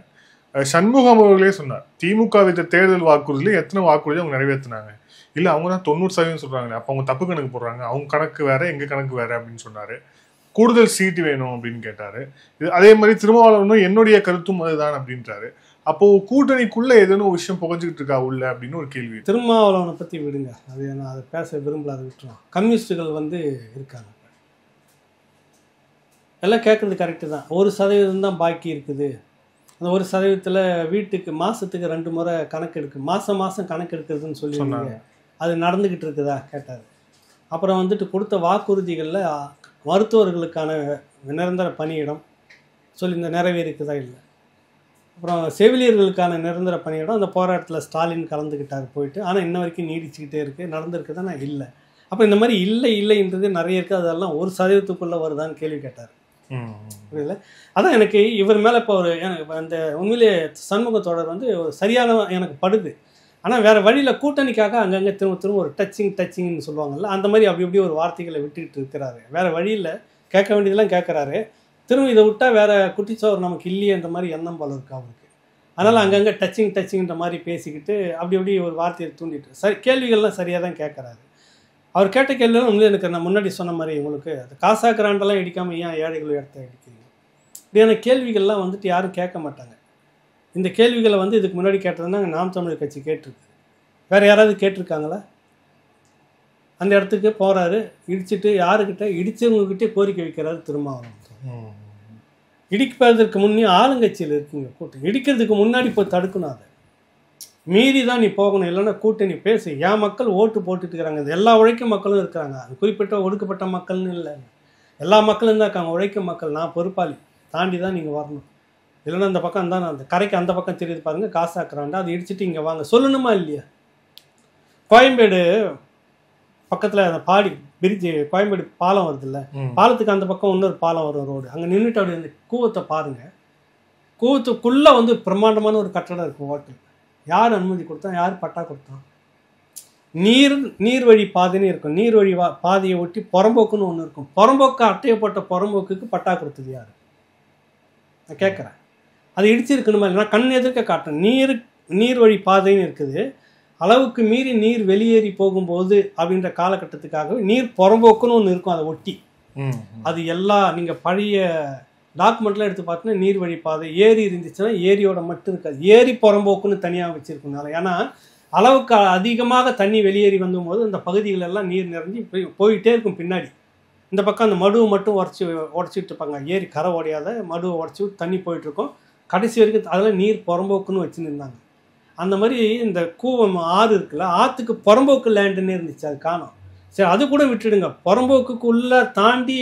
சண்முகம் அவர்களே சொன்னார், திமுக வைத்த தேர்தல் வாக்குறுதியில் எத்தனை வாக்குறுதி அவங்க நிறைவேற்றினாங்க, இல்லை அவங்க தான் 90% சொல்கிறாங்களே, அப்போ அவங்க தப்பு கணக்கு போடுறாங்க, அவங்க கணக்கு வேற எங்கள் கணக்கு வேற அப்படின்னு சொன்னார். கூடுதல் சீட்டு வேணும் அப்படின்னு கேட்டார். அதே மாதிரி திருமாவளவனும் என்னுடைய கருத்தும் அதுதான் அப்படின்றாரு. அப்போது கூட்டணிக்குள்ள ஏதேனும் விஷயம் புகஞ்சிக்கிட்டு இருக்கா உள்ள அப்படின்னு ஒரு கேள்வி. திருமாவளவனை பற்றி விடுங்க, அது நான் அதை பேச விரும்பல, அதை விட்டுருவோம். கம்யூனிஸ்ட்டுகள் வந்து இருக்காங்க, எல்லாம் கேட்குறது கரெக்டு தான். 1% தான் பாக்கி இருக்குது. அந்த 1% வீட்டுக்கு மாதத்துக்கு 2 முறை கணக்கு எடுக்கு, மாதம் கணக்கு எடுக்கிறதுன்னு சொல்லி சொன்னாங்க. அது நடந்துக்கிட்டு இருக்குதா கேட்டார். அப்புறம் வந்துட்டு கொடுத்த வாக்குறுதிகளில் மருத்துவர்களுக்கான நிரந்தர பணியிடம் சொல்லி இந்த நிறைவேறிக்குதா இல்லை. அப்புறம் செவிலியர்களுக்கான நிரந்தர பணியிடம் அந்த போராட்டத்தில் ஸ்டாலின் கலந்துக்கிட்டார் போயிட்டு, ஆனால் இன்ன வரைக்கும் நீடிச்சுக்கிட்டே இருக்குது, நடந்திருக்குதானே இல்லை. அப்போ இந்த மாதிரி இல்லைன்றது நிறைய இருக்குது, அதெல்லாம் 1%க்குள்ளே வருதான்னு கேள்வி கேட்டார். புரியல. அதான் எனக்கு இவர் மேலே இப்போ ஒரு எனக்கு அந்த உண்மையிலே சண்முகத்தோடர் வந்து சரியான எனக்கு படுது. ஆனால் வேறு வழியில் கூட்டணிக்காக அங்கங்கே திரும்ப ஒரு டச்சிங்னு சொல்லுவாங்கல்ல, அந்த மாதிரி அப்படி ஒரு வார்த்தைகளை விட்டுக்கிட்டு இருக்கிறாரு. வேறு வழியில் கேட்க வேண்டியதெல்லாம் கேட்குறாரு. திரும்ப இதை விட்டால் வேறு குட்டிச்சோர் நமக்கு இல்லையன்ற மாதிரி எண்ணம் போல இருக்கு அவருக்கு. அதனால் அங்கங்கே டச்சிங்ன்ற மாதிரி பேசிக்கிட்டு அப்படி ஒரு வார்த்தையை தூண்டிட்டு சரி கேள்விகள்லாம் சரியாக தான் கேட்குறாரு. அவர் கேட்ட கேள்வியெல்லாம் உண்மையிலே எனக்கு நான் முன்னாடி சொன்ன மாதிரி உங்களுக்கு அது காசாக்குறாண்டெல்லாம் இடிக்காமல் ஏன் ஏழைகள் இடத்த இடிக்கிறீங்க, இப்படியான கேள்விகள்லாம் வந்துட்டு யாரும் கேட்க மாட்டாங்க. இந்த கேள்விகளை வந்து இதுக்கு முன்னாடி கேட்டதுன்னா நாம் தமிழர் கட்சி கேட்டிருக்கு. வேறு யாராவது கேட்டிருக்காங்களா? அந்த இடத்துக்கு போகிறாரு, இடிச்சிட்டு யாருக்கிட்ட இடித்தவங்கக்கிட்டே கோரிக்கை வைக்கிறாரு திருமாவளவன். இடிப்பதற்கு முன்னே ஆளுங்கட்சியில் இருக்குங்க கூட்டணி, இடிக்கிறதுக்கு முன்னாடி போய் தடுக்கணும். அதை மீறி தான் நீ போகணும், இல்லைன்னா கூட்டணி பேசு. ஏன் மக்கள் ஓட்டு போட்டுட்டு இருக்கிறாங்க, எல்லா உழைக்கும் மக்களும் இருக்கிறாங்க, அது குறிப்பிட்ட ஒடுக்கப்பட்ட மக்கள்னு இல்லை, எல்லா மக்களும் தான் இருக்காங்க. உழைக்கும் மக்கள், நான் பொறுப்பாளி, தாண்டி தான் நீங்கள் வரணும். இல்லைன்னா அந்த பக்கம் தான் அந்த கரைக்கு அந்த பக்கம் தெரியுது பாருங்கள், காசாக்குறாண்டா, அதை இடிச்சிட்டு இங்கே வாங்க சொல்லணுமா இல்லையா? கோயம்பேடு பக்கத்தில் அந்த பிரிட்ஜு கோயம்பேடு பாலம் வருது இல்லை, பாலத்துக்கு அந்த பக்கம் இன்னொரு பாலம் வரும் ரோடு, அங்கே நின்றுட்டு அப்படி அந்த கூவத்தை பாருங்கள். கூவத்துக்குள்ளே வந்து பிரம்மாண்டமான ஒரு கட்டடம் இருக்கும் ஹோட்டல். யார் அனுமதி கொடுத்தா, யார் பட்டா கொடுத்தான்? நீர் வழி பாதைன்னு இருக்கும், நீர் வழி பாதையை ஒட்டி புறம்போக்குன்னு ஒன்று இருக்கும். புறம்போக்கு அட்டையை போட்ட புறம்போக்குக்கு பட்டா கொடுத்தது யார்? நான் கேட்குறேன். அது இடிச்சிருக்கணுமா இல்லைனா கண் எதிர்க்க காட்டணும். நீர் வழி பாதைன்னு இருக்குது, அளவுக்கு மீறி நீர் வெளியேறி போகும்போது அப்படின்ற காலகட்டத்துக்காகவே நீர் புறம்போக்குன்னு ஒன்று இருக்கும் அதை ஒட்டி. அது எல்லாம் நீங்கள் பழைய டாக்குமெண்ட்லாம் எடுத்து பார்த்தீங்கன்னா நீர் வழி பாதை, ஏரி இருந்துச்சுன்னா ஏரியோட மட்டும் இருக்காது, ஏரி புறம்போக்குன்னு தனியாக வச்சுருக்கனால. ஏன்னா அளவுக்கு அதிகமாக தண்ணி வெளியேறி வந்தபோது அந்த பகுதிகளெல்லாம் நீர் நிறைஞ்சி போயிட்டே இருக்கும். பின்னாடி இந்த பக்கம் அந்த மடுவை மட்டும் உடச்சிட்டு இருப்பாங்க, ஏரி கரை ஓடையாத மடுவை உடச்சி தண்ணி போயிட்டுருக்கோம். கடைசி வரைக்கும் அதில் நீர் புறம்போக்குன்னு வச்சுருந்தாங்க. அந்த மாதிரி இந்த கூவம் ஆறு இருக்குல்ல, ஆற்றுக்கு புறம்போக்கு லேண்டுன்னு இருந்துச்சு, அது காணும். சரி அது கூட விட்டுடுங்க, புறம்போக்குள்ளே தாண்டி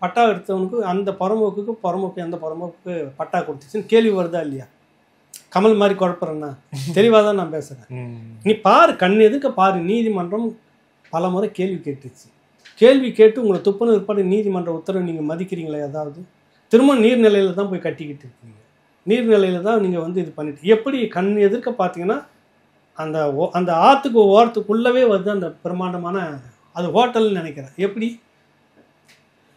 பட்டா எடுத்தவனுக்கு அந்த புறம்போக்கு எந்த புறம்போக்கு பட்டா கொடுத்துச்சுன்னு கேள்வி வருதா இல்லையா? கமல் மாதிரி குழப்பறேன்னா தெளிவாக தான் நான் பேசுகிறேன். நீ பாரு, கண் எதுக்க பாரு. நீதிமன்றம் பல முறை கேள்வி கேட்டுச்சு. கேள்வி கேட்டு உங்களை துப்புன்னு இருப்பாடு நீதிமன்ற உத்தரவு நீங்கள் மதிக்கிறீங்களா? ஏதாவது திரும்ப நீர்நிலையில் தான் போய் கட்டிக்கிட்டு இருக்கீங்க, நீர்நிலையில் தான் நீங்கள் வந்து இது பண்ணிட்டு எப்படி கண் எதிர்க்க பார்த்தீங்கன்னா அந்த ஆற்றுக்கு ஓரத்துக்குள்ளவே வருது அந்த பிரம்மாண்டமான, அது ஹோட்டல்னு நினைக்கிறேன். எப்படி?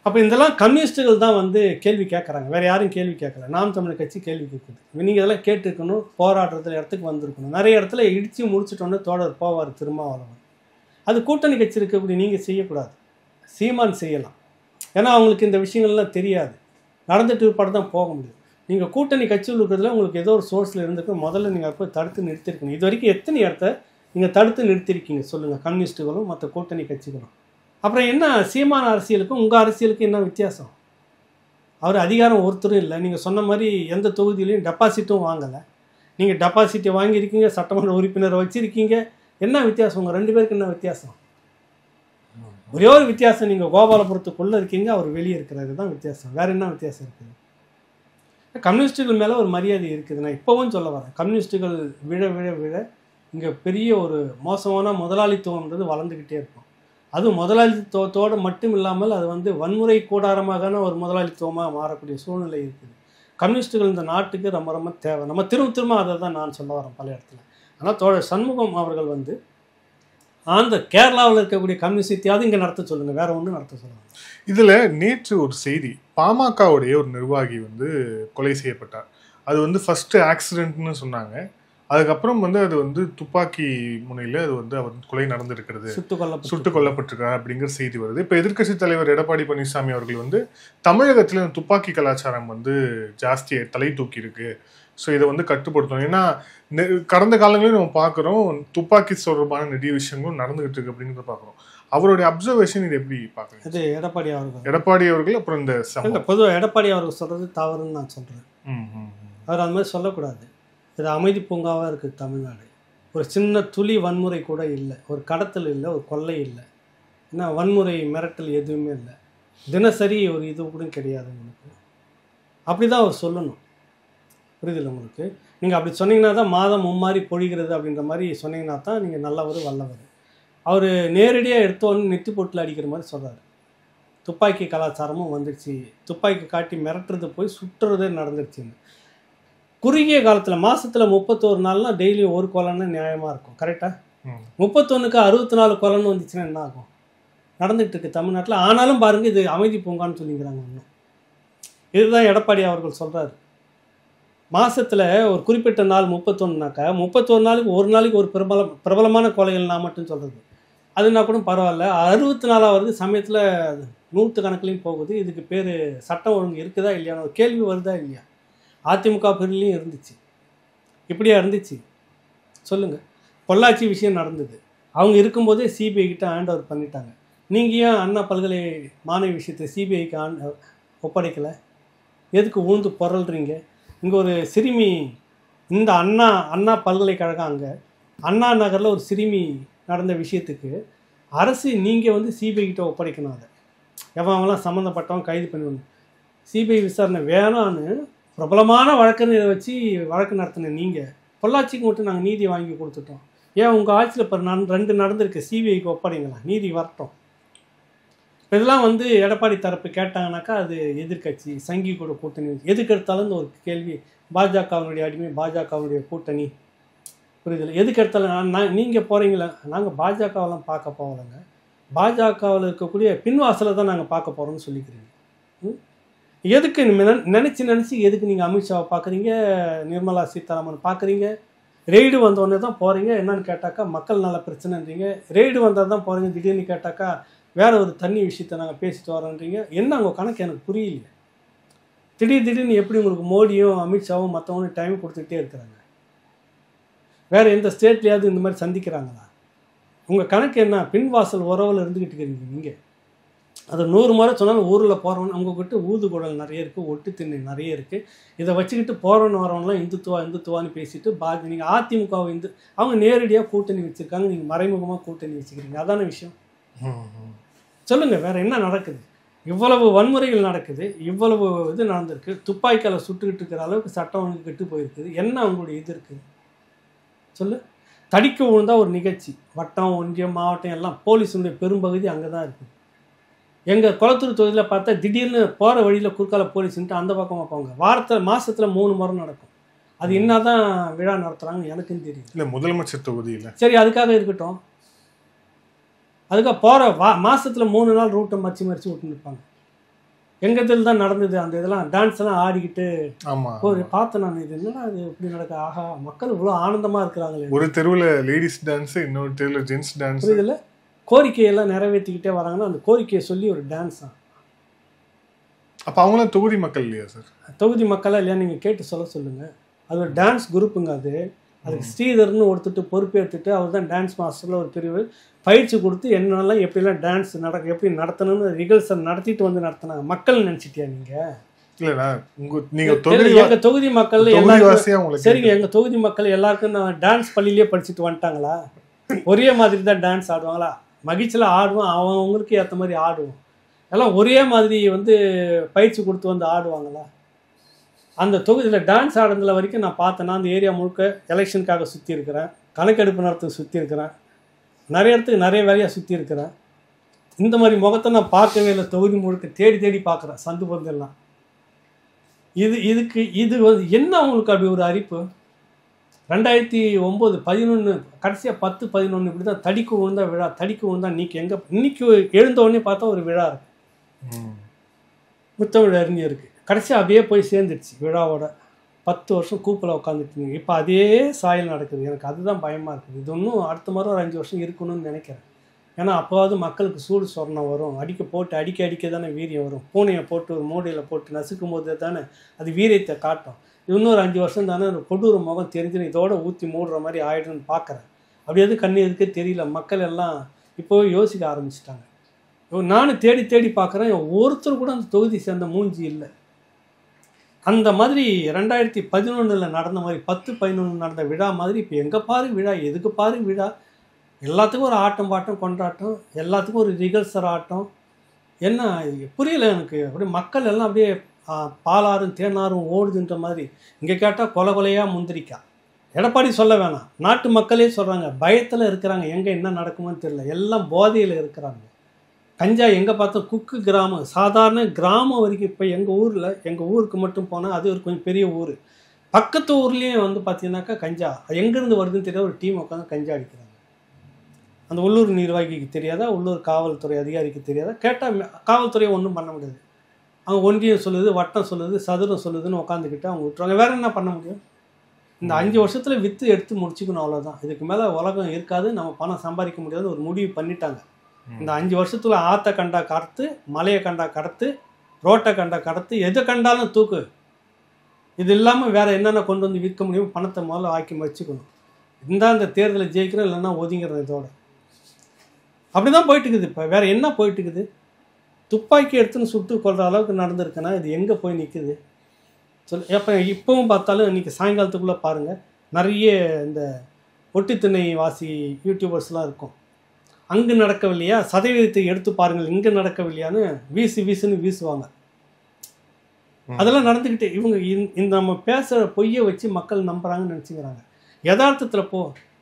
அப்போ இதெல்லாம் கம்யூனிஸ்ட்டுகள் தான் வந்து கேள்வி கேட்குறாங்க, வேறு யாரும் கேள்வி கேட்கல. நாம் தமிழர் கட்சி கேள்வி கேட்குது. நீங்கள் இதெல்லாம் கேட்டுருக்கணும், போராடுறதுல இடத்துக்கு வந்திருக்கணும். நிறைய இடத்துல இடித்து முடிச்சுட்டோன்னு தோழர் போவார் திருமாவளவன். அது கூட்டணி கட்சி இருக்கக்கூடிய நீங்கள் செய்யக்கூடாது, சீமான் செய்யலாம். ஏன்னா அவங்களுக்கு இந்த விஷயங்கள்லாம் தெரியாது, நடந்துட்டு பாடு தான் போக முடியும். நீங்கள் கூட்டணி கட்சியில் இருக்கிறதுல உங்களுக்கு ஏதோ ஒரு சோர்ஸில் இருந்துக்கு முதல்ல நீங்கள் போய் தடுத்து நிறுத்திருக்கணும். இது வரைக்கும் எத்தனை இடத்த நீங்கள் தடுத்து நிறுத்திருக்கீங்க சொல்லுங்கள், கம்யூனிஸ்ட்டுகளும் மற்ற கூட்டணி கட்சிகளும். அப்புறம் என்ன சீமான அரசியலுக்கும் உங்கள் அரசியலுக்கும் என்ன வித்தியாசம்? அவர் அதிகாரம் ஒருத்தரும் இல்லை. நீங்கள் சொன்ன மாதிரி எந்த தொகுதியிலையும் டெபாசிட்டும் வாங்கலை. நீங்கள் டெபாசிட்டை வாங்கியிருக்கீங்க, சட்டமன்ற உறுப்பினரை வச்சுருக்கீங்க. என்ன வித்தியாசம்? உங்கள் 2 பேருக்கு என்ன வித்தியாசம்? ஒரே ஒரு வித்தியாசம், நீங்கள் கோபாலபுரத்துக்குள்ளே இருக்கீங்க, அவர் வெளியே இருக்கிறாரு தான் வித்தியாசம். வேறு என்ன வித்தியாசம் இருக்குது? கம்யூனிஸ்ட்டுகள் மேலே ஒரு மரியாதை இருக்குது. நான் இப்போவும் சொல்ல வரேன், கம்யூனிஸ்ட்டுகள் விழ விழ விழ இங்கே பெரிய ஒரு மோசமான முதலாளித்துவம்ன்றது வளர்ந்துக்கிட்டே இருக்கும். அதுவும் முதலாளித்துவத்தோடு மட்டும் இல்லாமல் அது வந்து வன்முறை கூடாரமான ஒரு முதலாளித்துவமாக மாறக்கூடிய சூழ்நிலை இருக்குது. கம்யூனிஸ்ட்டுகள் இந்த நாட்டுக்கு ரொம்ப ரொம்ப தேவை. நம்ம திரும்ப அதை தான் நான் சொல்ல வரேன் பல இடத்துல. ஆனால் தோழர் சண்முகம் அவர்கள் வந்து அந்த கேரளாவில் இருக்கக்கூடிய கம்யூனிஸ்டையாவது இங்கே நடத்த சொல்லுங்கள், வேற ஒன்றும் நடத்த சொல்லுங்கள். இதில் நேற்று ஒரு செய்தி, பாமகவுடைய ஒரு நிர்வாகி வந்து கொலை செய்யப்பட்டார். அது வந்து ஃபஸ்ட்டு ஆக்சிடென்ட்னு சொன்னாங்க. அதுக்கப்புறம் வந்து அது வந்து துப்பாக்கி முனையில் அது வந்து அவர் கொலை நடந்திருக்கிறது, சுட்டு கொல்லப்பட்டிருக்கார் அப்படிங்கிற செய்தி வருது. இப்போ எதிர்க்கட்சி தலைவர் எடப்பாடி பழனிசாமி அவர்கள் வந்து தமிழகத்தில் இந்த துப்பாக்கி கலாச்சாரம் வந்து ஜாஸ்தியாக தலை தூக்கி இருக்கு, ஸோ இதை வந்து கட்டுப்படுத்தணும். ஏன்னா கடந்த காலங்களிலும் நம்ம பார்க்குறோம் துப்பாக்கி தொடர்பான நிறைய விஷயங்களும் நடந்துகிட்டு இருக்கு அப்படிங்கிறத பார்க்குறோம். அவருடைய அப்சர்வேஷன் இது எப்படி பார்க்குறேன்? இது எடப்பாடி அவர்கள் அப்புறம் இந்த பொதுவாக எடப்பாடி அவர்கள் சொல்கிறது தவறுன்னு நான் சொல்கிறேன். அவர் அந்த மாதிரி சொல்லக்கூடாது. இது அமைதி பூங்காவாக இருக்குது தமிழ்நாடு. ஒரு சின்ன துளி வன்முறை கூட இல்லை, ஒரு கடத்தல் இல்லை, ஒரு கொள்ளை இல்லை, ஏன்னா வன்முறை மிரட்டல் எதுவுமே இல்லை, தினசரி ஒரு இது கூட கிடையாது உங்களுக்கு. அப்படி தான் அவர் சொல்லணும், புரியுதில்லை உங்களுக்கு? நீங்கள் அப்படி சொன்னீங்கன்னா தான் மாதம் மும்மாரி பொழிகிறது அப்படின்ற மாதிரி சொன்னீங்கன்னா தான் நீங்கள் நல்லவர் வல்லவர். அவர் நேரடியாக எடுத்தோன்னு நெத்தி போட்டில் அடிக்கிற மாதிரி சொல்கிறார். துப்பாக்கி கலாச்சாரமும் வந்துடுச்சு, துப்பாக்கி காட்டி மிரட்டுறது போய் சுற்றுறதே நடந்துடுச்சுன்னு. குறுகிய காலத்தில் மாதத்தில் 31 நாள்லாம் டெய்லியும் ஒரு கொலைன்னு நியாயமாக இருக்கும், கரெக்டாக? 31க்கு 64 கொலைன்னு வந்துச்சுன்னா என்ன ஆகும்? நடந்துகிட்டு இருக்கு தமிழ்நாட்டில். ஆனாலும் பாருங்கள், இது அமைதி பூங்கான்னு சொல்லிக்கிறாங்க இன்னும். இதுதான் எடப்பாடி அவர்கள் சொல்கிறாரு. மாதத்தில் ஒரு குறிப்பிட்ட நாள் 31னாக்கா 31 நாளுக்கு ஒரு நாளைக்கு ஒரு பிரபலமான கொலைகள்னா மட்டும் சொல்கிறது அதுனா கூட பரவாயில்ல. 64வது சமயத்தில் 100 கணக்குலையும் போகுது. இதுக்கு பேர் சட்டம் ஒழுங்கு இருக்குதா இல்லையான ஒரு கேள்வி வருதா இல்லையா? அதிமுக பேர்லேயும் இருந்துச்சு. இப்படியா இருந்துச்சு சொல்லுங்கள்? பொள்ளாச்சி விஷயம் நடந்தது, அவங்க இருக்கும்போதே சிபிஐ கிட்ட ஹேண்ட் ஓவர் பண்ணிட்டாங்க. நீங்கள் ஏன் அண்ணா பல்கலை மாணவி விஷயத்தை சிபிஐக்கு ஒப்படைக்கலை? எதுக்கு ஊழ்ந்து பொருள்றீங்க? இங்கே ஒரு சிறுமி, இந்த அண்ணா பல்கலைக்கழகம் அங்கே அண்ணா நகரில் ஒரு சிறுமி நடந்த விஷயத்துக்கு அரசு நீங்கள் வந்து சிபிஐ கிட்ட ஒப்படைக்கணும். அதை எவன்லாம் சம்மந்தப்பட்டவன் கைது பண்ணுவாங்க. சிபிஐ விசாரணை வேணான்னு பிரபலமான வழக்கறிஞரை வச்சு வழக்கு நடத்தின நீங்கள் பொள்ளாச்சிக்கு மட்டும் நாங்கள் நீதி வாங்கி கொடுத்துட்டோம். ஏன் உங்கள் ஆட்சியில் இப்போ 2 நடந்திருக்கு, சிபிஐக்கு ஒப்படைங்களா, நீதி வரட்டும். இதெல்லாம் வந்து எடப்பாடி தரப்பு கேட்டாங்கனாக்கா அது எதிர்கட்சி சங்கி கூட கூட்டணி எதுக்கு எடுத்தாலும் ஒரு கேள்வி, பாஜகவினுடைய அடிமை, பாஜகவுடைய கூட்டணி, புரியுதில்லை? எதுக்கு எடுத்தாலும் நீங்கள் போகிறீங்களா? நாங்கள் பாஜகவெல்லாம் பார்க்க போகலைங்க, பாஜகவில் இருக்கக்கூடிய பின்வாசலை தான் நாங்கள் பார்க்க போகிறோம்னு சொல்லிக்கிறீங்க. எதுக்கு நினச்சி எதுக்கு நீங்கள் அமித்ஷாவை பார்க்குறீங்க, நிர்மலா சீதாராமன் பார்க்குறீங்க? ரெய்டு வந்தோடனே தான் போகிறீங்க. என்னன்னு கேட்டாக்கா மக்கள் நல்ல பிரச்சனைன்றீங்க. ரெய்டு வந்தால் தான் போகிறீங்க. திடீர்னு கேட்டாக்கா வேற ஒரு தண்ணி விஷயத்தை நாங்கள் பேசிட்டு வரோன்றீங்க. என்ன உங்கள் கணக்கு எனக்கு புரியல. திடீர்னு எப்படி உங்களுக்கு மோடியும் அமித்ஷாவும் மற்றவங்களும் டைம் கொடுத்துக்கிட்டே இருக்கிறாங்க? வேறு எந்த ஸ்டேட்லேயாவது இந்த மாதிரி சந்திக்கிறாங்களா? உங்கள் கணக்கு என்ன? பின்வாசல் உறவில் இருந்துக்கிட்டு இருக்கிறீங்க நீங்கள். அது 100 முறை சொன்னாலும் ஊரில் போகிறவன் அவங்கக்கிட்ட ஊதுகுழல் நிறைய இருக்குது, ஒட்டு திண்ணை நிறைய இருக்குது. இதை வச்சுக்கிட்டு போகிறவன்னு வரவங்களாம் இந்துத்துவான்னு பேசிட்டு நீங்கள் அதிமுகவை அவங்க நேரடியாக கூட்டணி வச்சுருக்காங்க, நீங்கள் மறைமுகமாக கூட்டணி வச்சுக்கிறீங்க. அதான விஷயம். சொல்லுங்கள், வேறு என்ன நடக்குது? இவ்வளவு வன்முறைகள் நடக்குது, இவ்வளவு இது நடந்திருக்கு, துப்பாக்கியால் சுட்டுக்கிட்டு இருக்கிற அளவுக்கு சட்டம் ஒழுங்கு கெட்டு போயிருக்குது. என்ன அவங்களுடைய இது இருக்குது சொல்லு? தடிக்க விழுந்தா ஒரு நிகழ்ச்சி, வட்டம், ஒன்றியம், மாவட்டம் எல்லாம் போலீஸுடைய பெரும்பகுதி அங்கே தான் இருக்குது. எங்கள் குளத்தூர் தொகுதியில் பார்த்தா திடீர்னு போகிற வழியில் குறுக்கால போலீஸ்ன்ட்டு அந்த பக்கமாக போங்க. மாதத்தில் 3 முறை நடக்கும். அது என்ன தான் விழா நடத்துகிறாங்கன்னு எனக்குன்னு தெரியும். இல்லை முதலமைச்சர் தொகுதியில் சரி, அதுக்காக இருக்கட்டும். அதுக்காக போகிற மாதத்தில் 3 நாள் ரூட்டை மறிச்சு விட்டுன்னு இருப்பாங்க. எங்கள் இதில் தான் நடந்தது அந்த இதெல்லாம், டான்ஸ் எல்லாம் ஆடிக்கிட்டு ஒரு பார்த்தேன் நான். இது என்னடா இது இப்படி நடக்க? ஆஹா, மக்கள் இவ்வளோ ஆனந்தமாக இருக்கிறாங்களே. ஒரு தெருவில் லேடிஸ் டான்ஸு, இன்னொரு தெருவில் ஜென்ட்ஸ் டான்ஸ். இதில் கோரிக்கையெல்லாம் நிறைவேற்றிக்கிட்டே வராங்கன்னா அந்த கோரிக்கையை சொல்லி ஒரு டான்ஸ் தான். அப்போ அவங்களாம் தொகுதி மக்கள் இல்லையா சார்? தொகுதி மக்களாக இல்லையா நீங்கள் கேட்டு சொல்லுங்கள். அது ஒரு டான்ஸ் குரூப்புங்க. அதுக்கு ஸ்ரீதர்னு ஒருத்தட்டு பொறுப்பேற்றுட்டு அவர் தான் டான்ஸ் மாஸ்டரில் ஒரு பிரிவு பயிற்சி கொடுத்து என்னெல்லாம் எப்படிலாம் டான்ஸ் எப்படி நடத்தணும்னு ரிகல்சல் நடத்திட்டு வந்து நடத்தினாங்க. மக்கள் நினச்சிட்டியா நீங்கள்? இல்லைண்ணா, எங்கள் தொகுதி மக்கள் எல்லாருக்கும் சரிங்க, எங்கள் தொகுதி மக்கள் எல்லாருக்கும் நான் டான்ஸ் பள்ளியிலே படிச்சுட்டு வந்துட்டாங்களா? ஒரே மாதிரி தான் டான்ஸ் ஆடுவாங்களா? மகிழ்ச்சியில் ஆடுவோம், அவங்களுக்கு ஏற்ற மாதிரி ஆடுவோம். எல்லாம் ஒரே மாதிரி பயிற்சி கொடுத்து வந்து ஆடுவாங்களா? அந்த தொகுதியில் டான்ஸ் ஆடுறதுல வரைக்கும் நான் பார்த்தேன்னா அந்த ஏரியா முழுக்க எலெக்ஷனுக்காக சுற்றி இருக்கிறேன், கணக்கெடுப்பு நடத்துக்கு சுற்றி இருக்கிறேன், நிறைய இடத்துக்கு நிறைய வேலையாக சுற்றி இருக்கிறேன். இந்த மாதிரி முகத்தை நான் பார்க்கவே இல்லை. தொகுதி முழுக்க தேடி தேடி பார்க்குறேன், சந்து பந்தெல்லாம். இது என்ன அவங்களுக்கு அப்படி ஒரு அரிப்பு? 2009, 11 கடைசியாக 10, 11 இப்படி தான் தடிக்கு விழுந்தா விழா, தடிக்கு விழுந்தா இன்னைக்கு எழுந்த உடனே பார்த்தா ஒரு விழா இருக்கு, முத்தமிழ் அறிஞருக்கு. கடைசியாக அப்படியே போய் சேர்ந்துடுச்சு விழாவோட. 10 வருஷம் கூப்பில் உட்காந்துட்டு இப்போ அதே சாயல் நடக்குது. எனக்கு அதுதான் பயமாக இருக்குது. இது இன்னும் அடுத்த முறை ஒரு 5 வருஷம் இருக்கணும்னு நினைக்கிறேன். ஏன்னா அப்போவாவது மக்களுக்கு சூடு சொரணம் வரும். அடிக்க தானே வீரியம் வரும். பூனையை போட்டு ஒரு மூடையில் போட்டு நசுக்கும் போது தானே அது வீரியத்தை காட்டும். இன்னொரு 5 வருஷம் தானே ஒரு கொடூர முகம் தெரிஞ்சுன்னு இதோட ஊற்றி மூடுற மாதிரி ஆயிடுன்னு பார்க்குறேன். அப்படி எது கண்ணு எதுக்கே தெரியல. மக்கள் எல்லாம் இப்போவே யோசிக்க ஆரம்பிச்சிட்டாங்க. நானும் தேடி தேடி பார்க்குறேன், ஒருத்தர் கூட அந்த தொகுதி சேர்ந்த மூஞ்சி இல்லை. அந்த மாதிரி 2011 நடந்த மாதிரி 10, 11 நடந்த விழா மாதிரி இப்போ எங்கே பாரு விழா, எதுக்கு பாரு விழா, எல்லாத்துக்கும் ஒரு ஆட்டம் பாட்டம் கொண்டாட்டம், எல்லாத்துக்கும் ஒரு ரிகல்சர் ஆட்டம். என்ன புரியல எனக்கு. அப்படியே மக்கள் எல்லாம் அப்படியே பாலாறும் தேனாரும் ஓடுதுன்ற மாதிரி. இங்கே கேட்டால் கொலையாக முந்திரிக்கா. எடப்பாடி சொல்ல வேணாம், நாட்டு மக்களே சொல்கிறாங்க, பயத்தில் இருக்கிறாங்க. எங்கே என்ன நடக்குமோன்னு தெரியல, எல்லாம் போதையில் இருக்கிறாங்க. கஞ்சா எங்கே பார்த்தோம், குக்கு கிராமம், சாதாரண கிராமம் வரைக்கும். இப்போ எங்கள் ஊருக்கு மட்டும் போனால் அது ஒரு கொஞ்சம் பெரிய ஊர், பக்கத்து ஊர்லேயும் பார்த்தீங்கன்னாக்கா கஞ்சா எங்கேருந்து வருதுன்னு தெரியாத ஒரு டீம் உட்காந்து கஞ்சா அடிக்கிறாங்க. அந்த உள்ளூர் நிர்வாகிக்கு தெரியாதா, உள்ளூர் காவல்துறை அதிகாரிக்கு தெரியாதா? கேட்டால் காவல்துறையை ஒன்றும் பண்ண முடியாது. அவங்க ஒன்றியம் சொல்லுது, வட்டம் சொல்லுது, சதுரம் சொல்லுதுன்னு உட்காந்துக்கிட்டு அவங்க விட்டுருவாங்க. வேறு என்ன பண்ண முடியும்? இந்த 5 வருஷத்தில் விற்று எடுத்து முடிச்சுக்கணும், அவ்வளோதான். இதுக்கு மேலே உலகம் இருக்காது, நம்ம பணம் சம்பாதிக்க முடியாது ஒரு முடிவு பண்ணிட்டாங்க. இந்த 5 வருஷத்துல ஆற்ற கண்டா கடத்து, மலையை கண்டா கடத்து, ரோட்டை கண்டா கடத்து, எதை கண்டாலும் தூக்கு. இது இல்லாமல் வேறு என்னென்ன கொண்டு வந்து விற்க முடியும், பணத்தை முதல்ல ஆக்கி வச்சுக்கணும். இந்த தேர்தலை ஜெயிக்கிறோம், இல்லைன்னா ஒதுங்கிறது. இதோட அப்படி தான் போயிட்டுருக்குது. இப்போ வேறு என்ன போயிட்டுருக்குது? துப்பாக்கி எடுத்துன்னு சுட்டு கொள்கிற அளவுக்கு நடந்திருக்குன்னா இது எங்கே போய் நிற்குது இப்போவும் பார்த்தாலும் இன்றைக்கி சாயங்காலத்துக்குள்ளே பாருங்கள், நிறைய இந்த ஒட்டித்திணை வாசி யூடியூபர்ஸ்லாம் இருக்கும். அங்கே நடக்கவில்லையா, சதவீதத்தை எடுத்து பாருங்கள், இங்கே நடக்கவில்லையான்னு வீசுன்னு வீசுவாங்க. அதெல்லாம் நடந்துக்கிட்டே இவங்க இந்த நம்ம பேசுகிற பொய்யை வச்சு மக்கள் நம்புகிறாங்கன்னு நினச்சிக்கிறாங்க. யதார்த்தத்தில்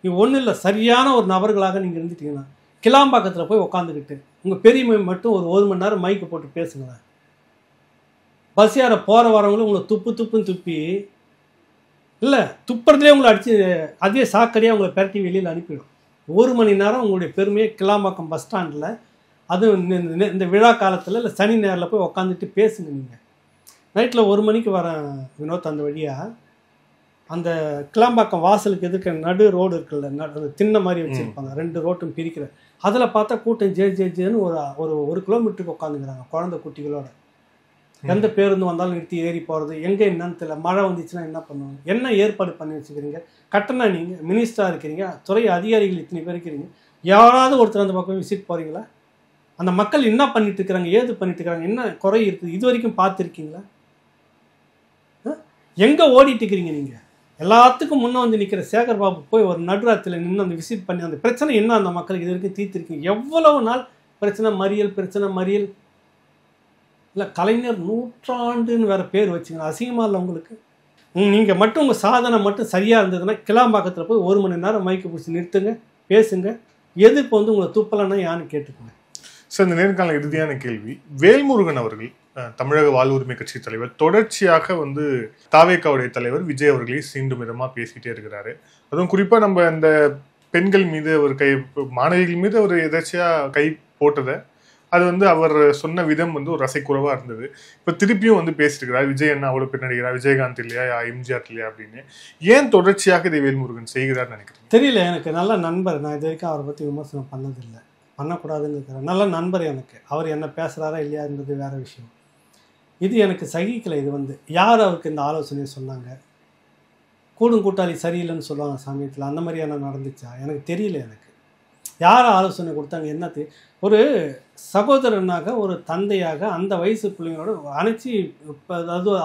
நீ ஒன்றும் இல்லை, சரியான ஒரு நபர்களாக நீங்கள் இருந்துட்டீங்கன்னா கிளாம்பாக்கத்தில் போய் உட்காந்துக்கிட்டு உங்கள் பெரியமை மட்டும் ஒரு மணி நேரம் மைக்கு போட்டு பேசுங்களேன். பஸ் யாரை போகிற வரவங்களும் உங்களை துப்புன்னு துப்பி இல்லை துப்புறதுலேயே உங்களை அடித்து அதே சாக்கடியாக உங்களை பெரட்டி வெளியில் அனுப்பிடும். 1 மணி நேரம் உங்களுடைய பெருமையை கிளாம்பாக்கம் பஸ் ஸ்டாண்டில், அதுவும் இந்த விழா காலத்தில் இல்லை சனி நேரில் போய் உக்காந்துட்டு பேசுங்க. நீங்கள் நைட்டில் 1 மணிக்கு வரேன் வினோத், அந்த வழியாக அந்த கிளாம்பாக்கம் வாசலுக்கு எதுக்கு நடு ரோடு இருக்குல்ல, அந்த தின்ன மாதிரி வச்சுருப்பாங்க, 2 ரோட்டும் பிரிக்கிற, அதில் பார்த்தா கூட்டம் ஜேன்னு ஒரு கிலோமீட்டருக்கு உட்காந்துக்கிறாங்க குழந்தை குட்டிகளோட. எந்த பேருந்து வந்தாலும் நிறுத்தி ஏறி போகிறது, எங்கே என்னன்னு தெரியல. மழை வந்துச்சுன்னா என்ன பண்ணுவாங்க, என்ன ஏற்பாடு பண்ணி வச்சுக்கிறீங்க? கட்டணா நீங்கள் மினிஸ்டராக இருக்கிறீங்க, துறை அதிகாரிகள் இத்தனை பேர் இருக்கிறீங்க, யாராவது ஒருத்தர் அந்த பக்கம் விசிட் போகிறீங்களா? அந்த மக்கள் என்ன பண்ணிட்டு இருக்கிறாங்க, ஏது பண்ணிட்டு இருக்கிறாங்க, என்ன குறை இருக்குது, இது வரைக்கும் பார்த்துருக்கீங்களா? எங்கே ஓடிட்டு இருக்கிறீங்க நீங்கள்? எல்லாத்துக்கும் முன்னே வந்து நிற்கிற சேகர் பாபு போய் ஒரு நடுராத்தில் நின்று அந்த விசிட் பண்ணி அந்த பிரச்சனை என்ன அந்த மக்களுக்கு இது வரைக்கும் தீர்த்திருக்கீங்க? எவ்வளவு நாள் பிரச்சனை மறியல் இல்லை கலைஞர் நூற்றாண்டுன்னு வேறு பேர் வச்சுங்க, அசிங்கமாக இல்லை உங்களுக்கு? நீங்கள் மட்டும் உங்கள் சாதனை மட்டும் சரியாக இருந்ததுன்னா கிளாம்பாக்கத்தில் போய் 1 மணி நேரம் மைக்கு பிடிச்சி நிறுத்துங்க, பேசுங்க. எதிர்ப்பு உங்களை துப்பலைன்னா யான்னு கேட்டுக்கோங்க. சார், இந்த நேர்காணல இறுதியான கேள்வி, வேல்முருகன் அவர்கள் தமிழக வாழ்வுரிமை கட்சி தலைவர் தொடர்ச்சியாக தாவேக்காவுடைய தலைவர் விஜய் அவர்களை சீண்டும் விதமாக பேசிக்கிட்டே இருக்கிறாரு. அதுவும் குறிப்பாக நம்ம இந்த பெண்கள் மீது ஒரு மாணவிகள் மீது ஒரு எதாச்சியாக கை போட்டதை அது அவர் சொன்ன விதம் ஒரு ரசைக்குறவாக இருந்தது. இப்போ திருப்பியும் பேசிட்டுருக்கிறார், விஜய் என்ன அவ்வளோ பேர் நடிக்கிறார், விஜயகாந்த் இல்லையா, எம்ஜிஆர் இல்லையா அப்படின்னு. ஏன் தொடர்ச்சியாக இதை வேல்முருகன் செய்கிறார்னு நினைக்கிறேன்? தெரியல, எனக்கு நல்ல நண்பர். நான் இது வரைக்கும் அவரை பற்றி விமர்சனம் பண்ணதில்லை, பண்ணக்கூடாதுன்னு இருக்கிறேன். நல்ல நண்பர் எனக்கு. அவர் என்ன பேசுகிறாரா இல்லையான்றது வேறு விஷயம். இது எனக்கு சகிக்கலை. இது வந்து யார் அவருக்கு இந்த ஆலோசனையை சொன்னாங்க? கூடும் கூட்டாளி சரியில்லைன்னு சொல்லுவாங்க சமயத்தில், அந்த மாதிரியான நடந்துச்சா? எனக்கு தெரியல. எனக்கு யார் ஆலோசனை கொடுத்தாங்க? என்னது ஒரு சகோதரனாக ஒரு தந்தையாக அந்த வயசு பிள்ளைங்களோட அணைச்சி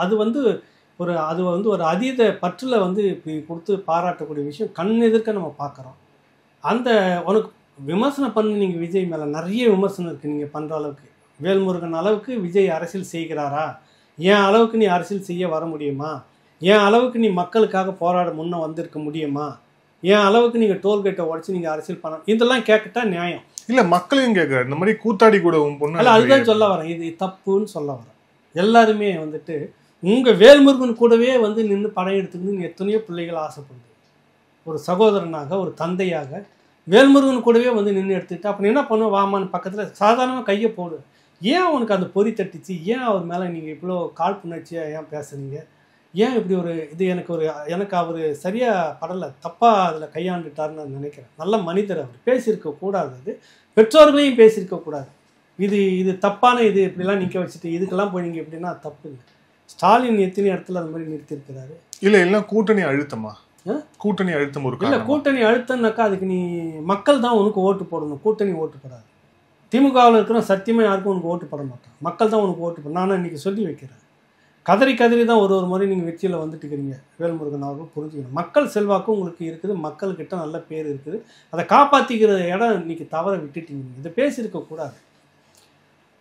அது வந்து ஒரு அதீத பற்றில் வந்து இப்படி கொடுத்து பாராட்டக்கூடிய விஷயம் கண் எதிர்க்க நம்ம பார்க்குறோம். அந்த உனக்கு விமர்சனம் பண்ணு நீங்கள் விஜய் மேலே நிறைய விமர்சனம் இருக்குது. நீங்கள் பண்ணுற அளவுக்கு வேல்முருகன் அளவுக்கு விஜய் அரசியல் செய்கிறாரா? என் அளவுக்கு நீ அரசியல் செய்ய வர முடியுமா? என் அளவுக்கு நீ மக்களுக்காக போராட முன்னே வந்திருக்க முடியுமா? என் அளவுக்கு நீங்கள் டோல்கேட்டை உடச்சி நீங்கள் அரசியல் பண்ண, இதெல்லாம் கேட்கட்டா நியாயம் இல்லை. மக்களையும் கேட்குறாரு இந்த மாதிரி கூத்தாடி கூட பொண்ணு. அல்ல, அதுதான் சொல்ல வரேன். இது தப்புன்னு சொல்ல வரேன். எல்லாருமே வந்துட்டு உங்கள் வேல்முருகன் கூடவே வந்து நின்று படம் எடுத்துக்கணும்னு எத்தனையோ பிள்ளைகள் ஆசைப்படுது. ஒரு சகோதரனாக ஒரு தந்தையாக வேல்முருகன் கூடவே வந்து நின்று எடுத்துக்கிட்டு அப்போ என்ன பண்ணுவோம்? வாமான்னு பக்கத்தில் சாதாரணமாக கையை போடு. ஏன் அவனுக்கு அந்த பொறி தட்டிச்சு? ஏன் அவர் மேலே நீங்கள் இவ்வளோ காழ்ப்புணர்ச்சியாக ஏன் பேசுனீங்க? ஏன் இப்படி ஒரு இது எனக்கு அவர் சரியாக படலை, தப்பாக அதில் கையாண்டுட்டார்னு நான் நினைக்கிறேன். நல்ல மனிதர் அவர், பேசியிருக்கக்கூடாது. அது பெற்றோர்களையும் பேசியிருக்கக்கூடாது. இது தப்பான இது இப்படிலாம் நிற்க வச்சுட்டு இதுக்கெல்லாம் போய் நீங்கள் எப்படின்னா தப்பு இல்லை. ஸ்டாலின் எத்தனை இடத்துல அது மாதிரி நிறுத்தியிருக்கிறாரு. இல்லை கூட்டணி அழுத்தமா? கூட்டணி அழுத்தம் ஒரு இல்லை, கூட்டணி அழுத்தம்னாக்கா அதுக்கு நீ மக்கள் தான் உனக்கு ஓட்டு போடணும். கூட்டணி ஓட்டு போடாது. திமுகவில் இருக்கிற சத்தியமாக யாருக்கும் உனக்கு ஓட்டு போட மாட்டான். மக்கள் தான் உனக்கு ஓட்டு போடணும். நானும் இன்றைக்கி சொல்லி வைக்கிறேன். கதறி தான் ஒரு முறை நீங்கள் வெற்றியில் வந்துட்டு இருக்கிறீங்க. வேல்முருகன் அவர்கள் புரிஞ்சுக்கணும். மக்கள் செல்வாக்கும் உங்களுக்கு இருக்குது, மக்கள்கிட்ட நல்ல பேர் இருக்குது. அதை காப்பாற்றிக்கிற இடம் இன்றைக்கி தவற விட்டுட்டீங்க. இதை பேசியிருக்கக்கூடாது.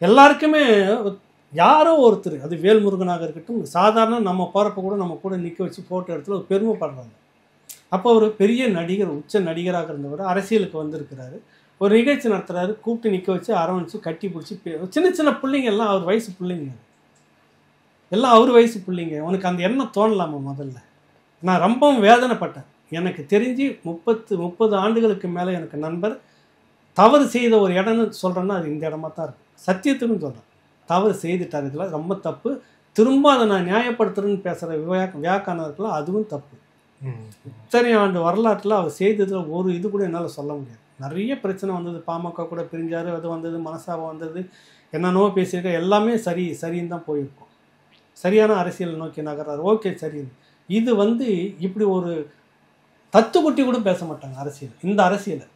எல்லாருக்குமே யாரோ ஒருத்தர், அது வேல்முருகனாக இருக்கட்டும், சாதாரண நம்ம போகிறப்ப கூட நம்ம கூட நிற்க வச்சு ஃபோட்டோ எடுத்துல ஒரு பெருமைப்படுறாங்க. அப்போ ஒரு பெரிய நடிகர், உச்ச நடிகராக இருந்தவர் அரசியலுக்கு வந்திருக்கிறாரு. ஒரு நிகழ்ச்சி நடத்துகிறாரு, கூப்பிட்டு நிற்க வச்சு அரவணைச்சு கட்டி பிடிச்சி சின்ன சின்ன பிள்ளைங்க எல்லாம் அவர் வயசு பிள்ளைங்க, எல்லாம் அவர் வயசு பிள்ளைங்க. உனக்கு அந்த எண்ணம் தோணலாமா? முதல்ல நான் ரொம்பவும் வேதனைப்பட்டேன். எனக்கு தெரிஞ்சு 30 ஆண்டுகளுக்கு மேலே எனக்கு நண்பர் தவறு செய்த ஒரு இடம்னு சொல்கிறேன்னா அது இந்த இடமா தான் இருக்குது. சத்தியத்துக்குன்னு சொல்கிறேன். தவறு செய்துட்டார், இதில் ரொம்ப தப்பு. திரும்ப அதை நான் நியாயப்படுத்துறேன்னு பேசுகிற வியாக்கானர்களாம் அதுவும் தப்பு. இத்தனை ஆண்டு வரலாற்றில் அவர் செய்ததில் ஒரு இது கூட என்னால் சொல்ல முடியாது. நிறைய பிரச்சனை வந்தது, பாமக கூட பிரிஞ்சார், அது வந்தது, மனசாபம் வந்தது, என்னென்னவோ பேசியிருக்க, எல்லாமே சரின்னு தான் போயிருக்கும். சரியான அரசியல் நோக்கி நகர்றாரு, ஓகே சரி. இது வந்து இப்படி ஒரு தத்துக்குட்டி கூட பேச மாட்டாங்க அரசியல். இந்த அரசியலை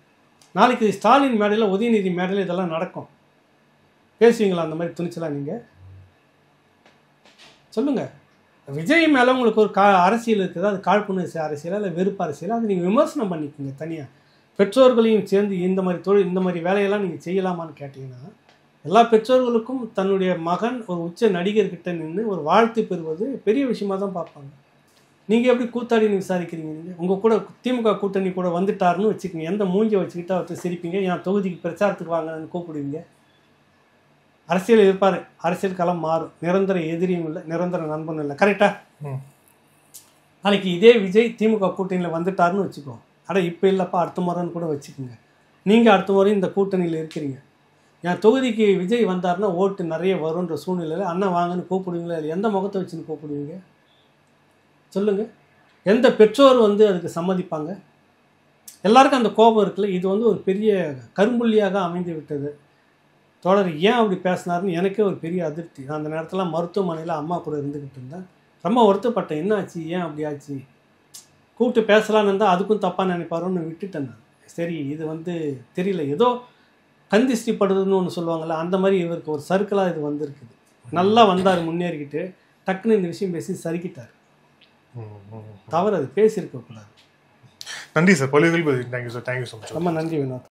நாளைக்கு ஸ்டாலின் மேடையில், உதயநிதி மேடையில் இதெல்லாம் நடக்கும். பேசுவீங்களா அந்த மாதிரி துணிச்சலாம்? நீங்கள் சொல்லுங்கள். விஜய் மேலே உங்களுக்கு ஒரு அரசியல் இருக்குது, அது காழ்ப்புணர்ச்சி அரசியலாக இல்லை வெறுப்பு அரசியலாக, அது நீங்கள் விமர்சனம் பண்ணிக்கோங்க தனியாக. பெற்றோர்களையும் சேர்ந்து இந்த மாதிரி வேலையெல்லாம் நீங்கள் செய்யலாமான்னு கேட்டிங்கன்னா, எல்லா பெற்றோர்களுக்கும் தன்னுடைய மகன் ஒரு உச்ச நடிகர்கிட்ட நின்று ஒரு வாழ்த்து பெறுவது பெரிய விஷயமாக தான் பார்ப்பாங்க. நீங்கள் எப்படி கூத்தாடின்னு விசாரிக்கிறீங்க? நீங்கள் உங்கள் கூட திமுக கூட்டணி கூட வந்துட்டாருன்னு வச்சுக்கோங்க, எந்த மூஞ்சியை வச்சுக்கிட்டு அவர்கிட்ட சிரிப்பீங்க? என் தொகுதிக்கு பிரச்சாரத்துக்கு வாங்கன்னு கூப்பிடுவீங்க? அரசியல் இருப்பார், அரசியல் களம் மாறும். நிரந்தர எதிரியும் இல்லை, நிரந்தர நண்பனும் இல்லை. கரெக்டாக? நாளைக்கு இதே விஜய் திமுக கூட்டணியில் வந்துட்டாருன்னு வச்சுக்கோ, இப்போ இல்லைப்பா அடுத்த முறைன்னு கூட வச்சுக்கோங்க. நீங்கள் அடுத்த முறை இந்த கூட்டணியில் இருக்கிறீங்க, என் தொகுதிக்கு விஜய் வந்தாருன்னா ஓட்டு நிறைய வரும்ன்ற சூழ்நிலையில் அண்ணன் வாங்கன்னு கூப்பிடுவீங்களா? இல்லை எந்த முகத்தை வச்சுன்னு கூப்பிடுவீங்க சொல்லுங்கள்? எந்த பெற்றோர் வந்து அதுக்கு சம்மதிப்பாங்க? எல்லாருக்கும் அந்த கோபம் இருக்குல்ல. இது வந்து ஒரு பெரிய கரும்புள்ளியாக அமைந்து விட்டது. தோழர் ஏன் அப்படி பேசினாருன்னு எனக்கே ஒரு பெரிய அதிருப்தி. நான் அந்த நேரத்தில் மருத்துவமனையில் அம்மா கூட இருந்துக்கிட்டு இருந்தேன். ரொம்ப வருத்தப்பட்டேன். என்ன ஆச்சு, ஏன் அப்படி ஆச்சு? கூப்பிட்டு பேசலான்னு இருந்தால் அதுக்கும் தப்பாக நினைப்பாரோன்னு விட்டுட்டேன் நான். சரி, இது வந்து தெரியல, ஏதோ கந்திஷ்டிப்படுதுன்னு ஒன்று சொல்லுவாங்கள்ல, அந்த மாதிரி இவருக்கு ஒரு சர்க்கிளாக இது வந்திருக்குது. நல்லா வந்தார் முன்னேறிக்கிட்டு, டக்குன்னு இந்த விஷயம் பேசி சறுக்கிட்டார். தவறு, அது பேசியிருக்கக்கூடாது. நன்றி சார். பல்வேறு thank you sir. Thank you so much. ரொம்ப நன்றி வினோத்.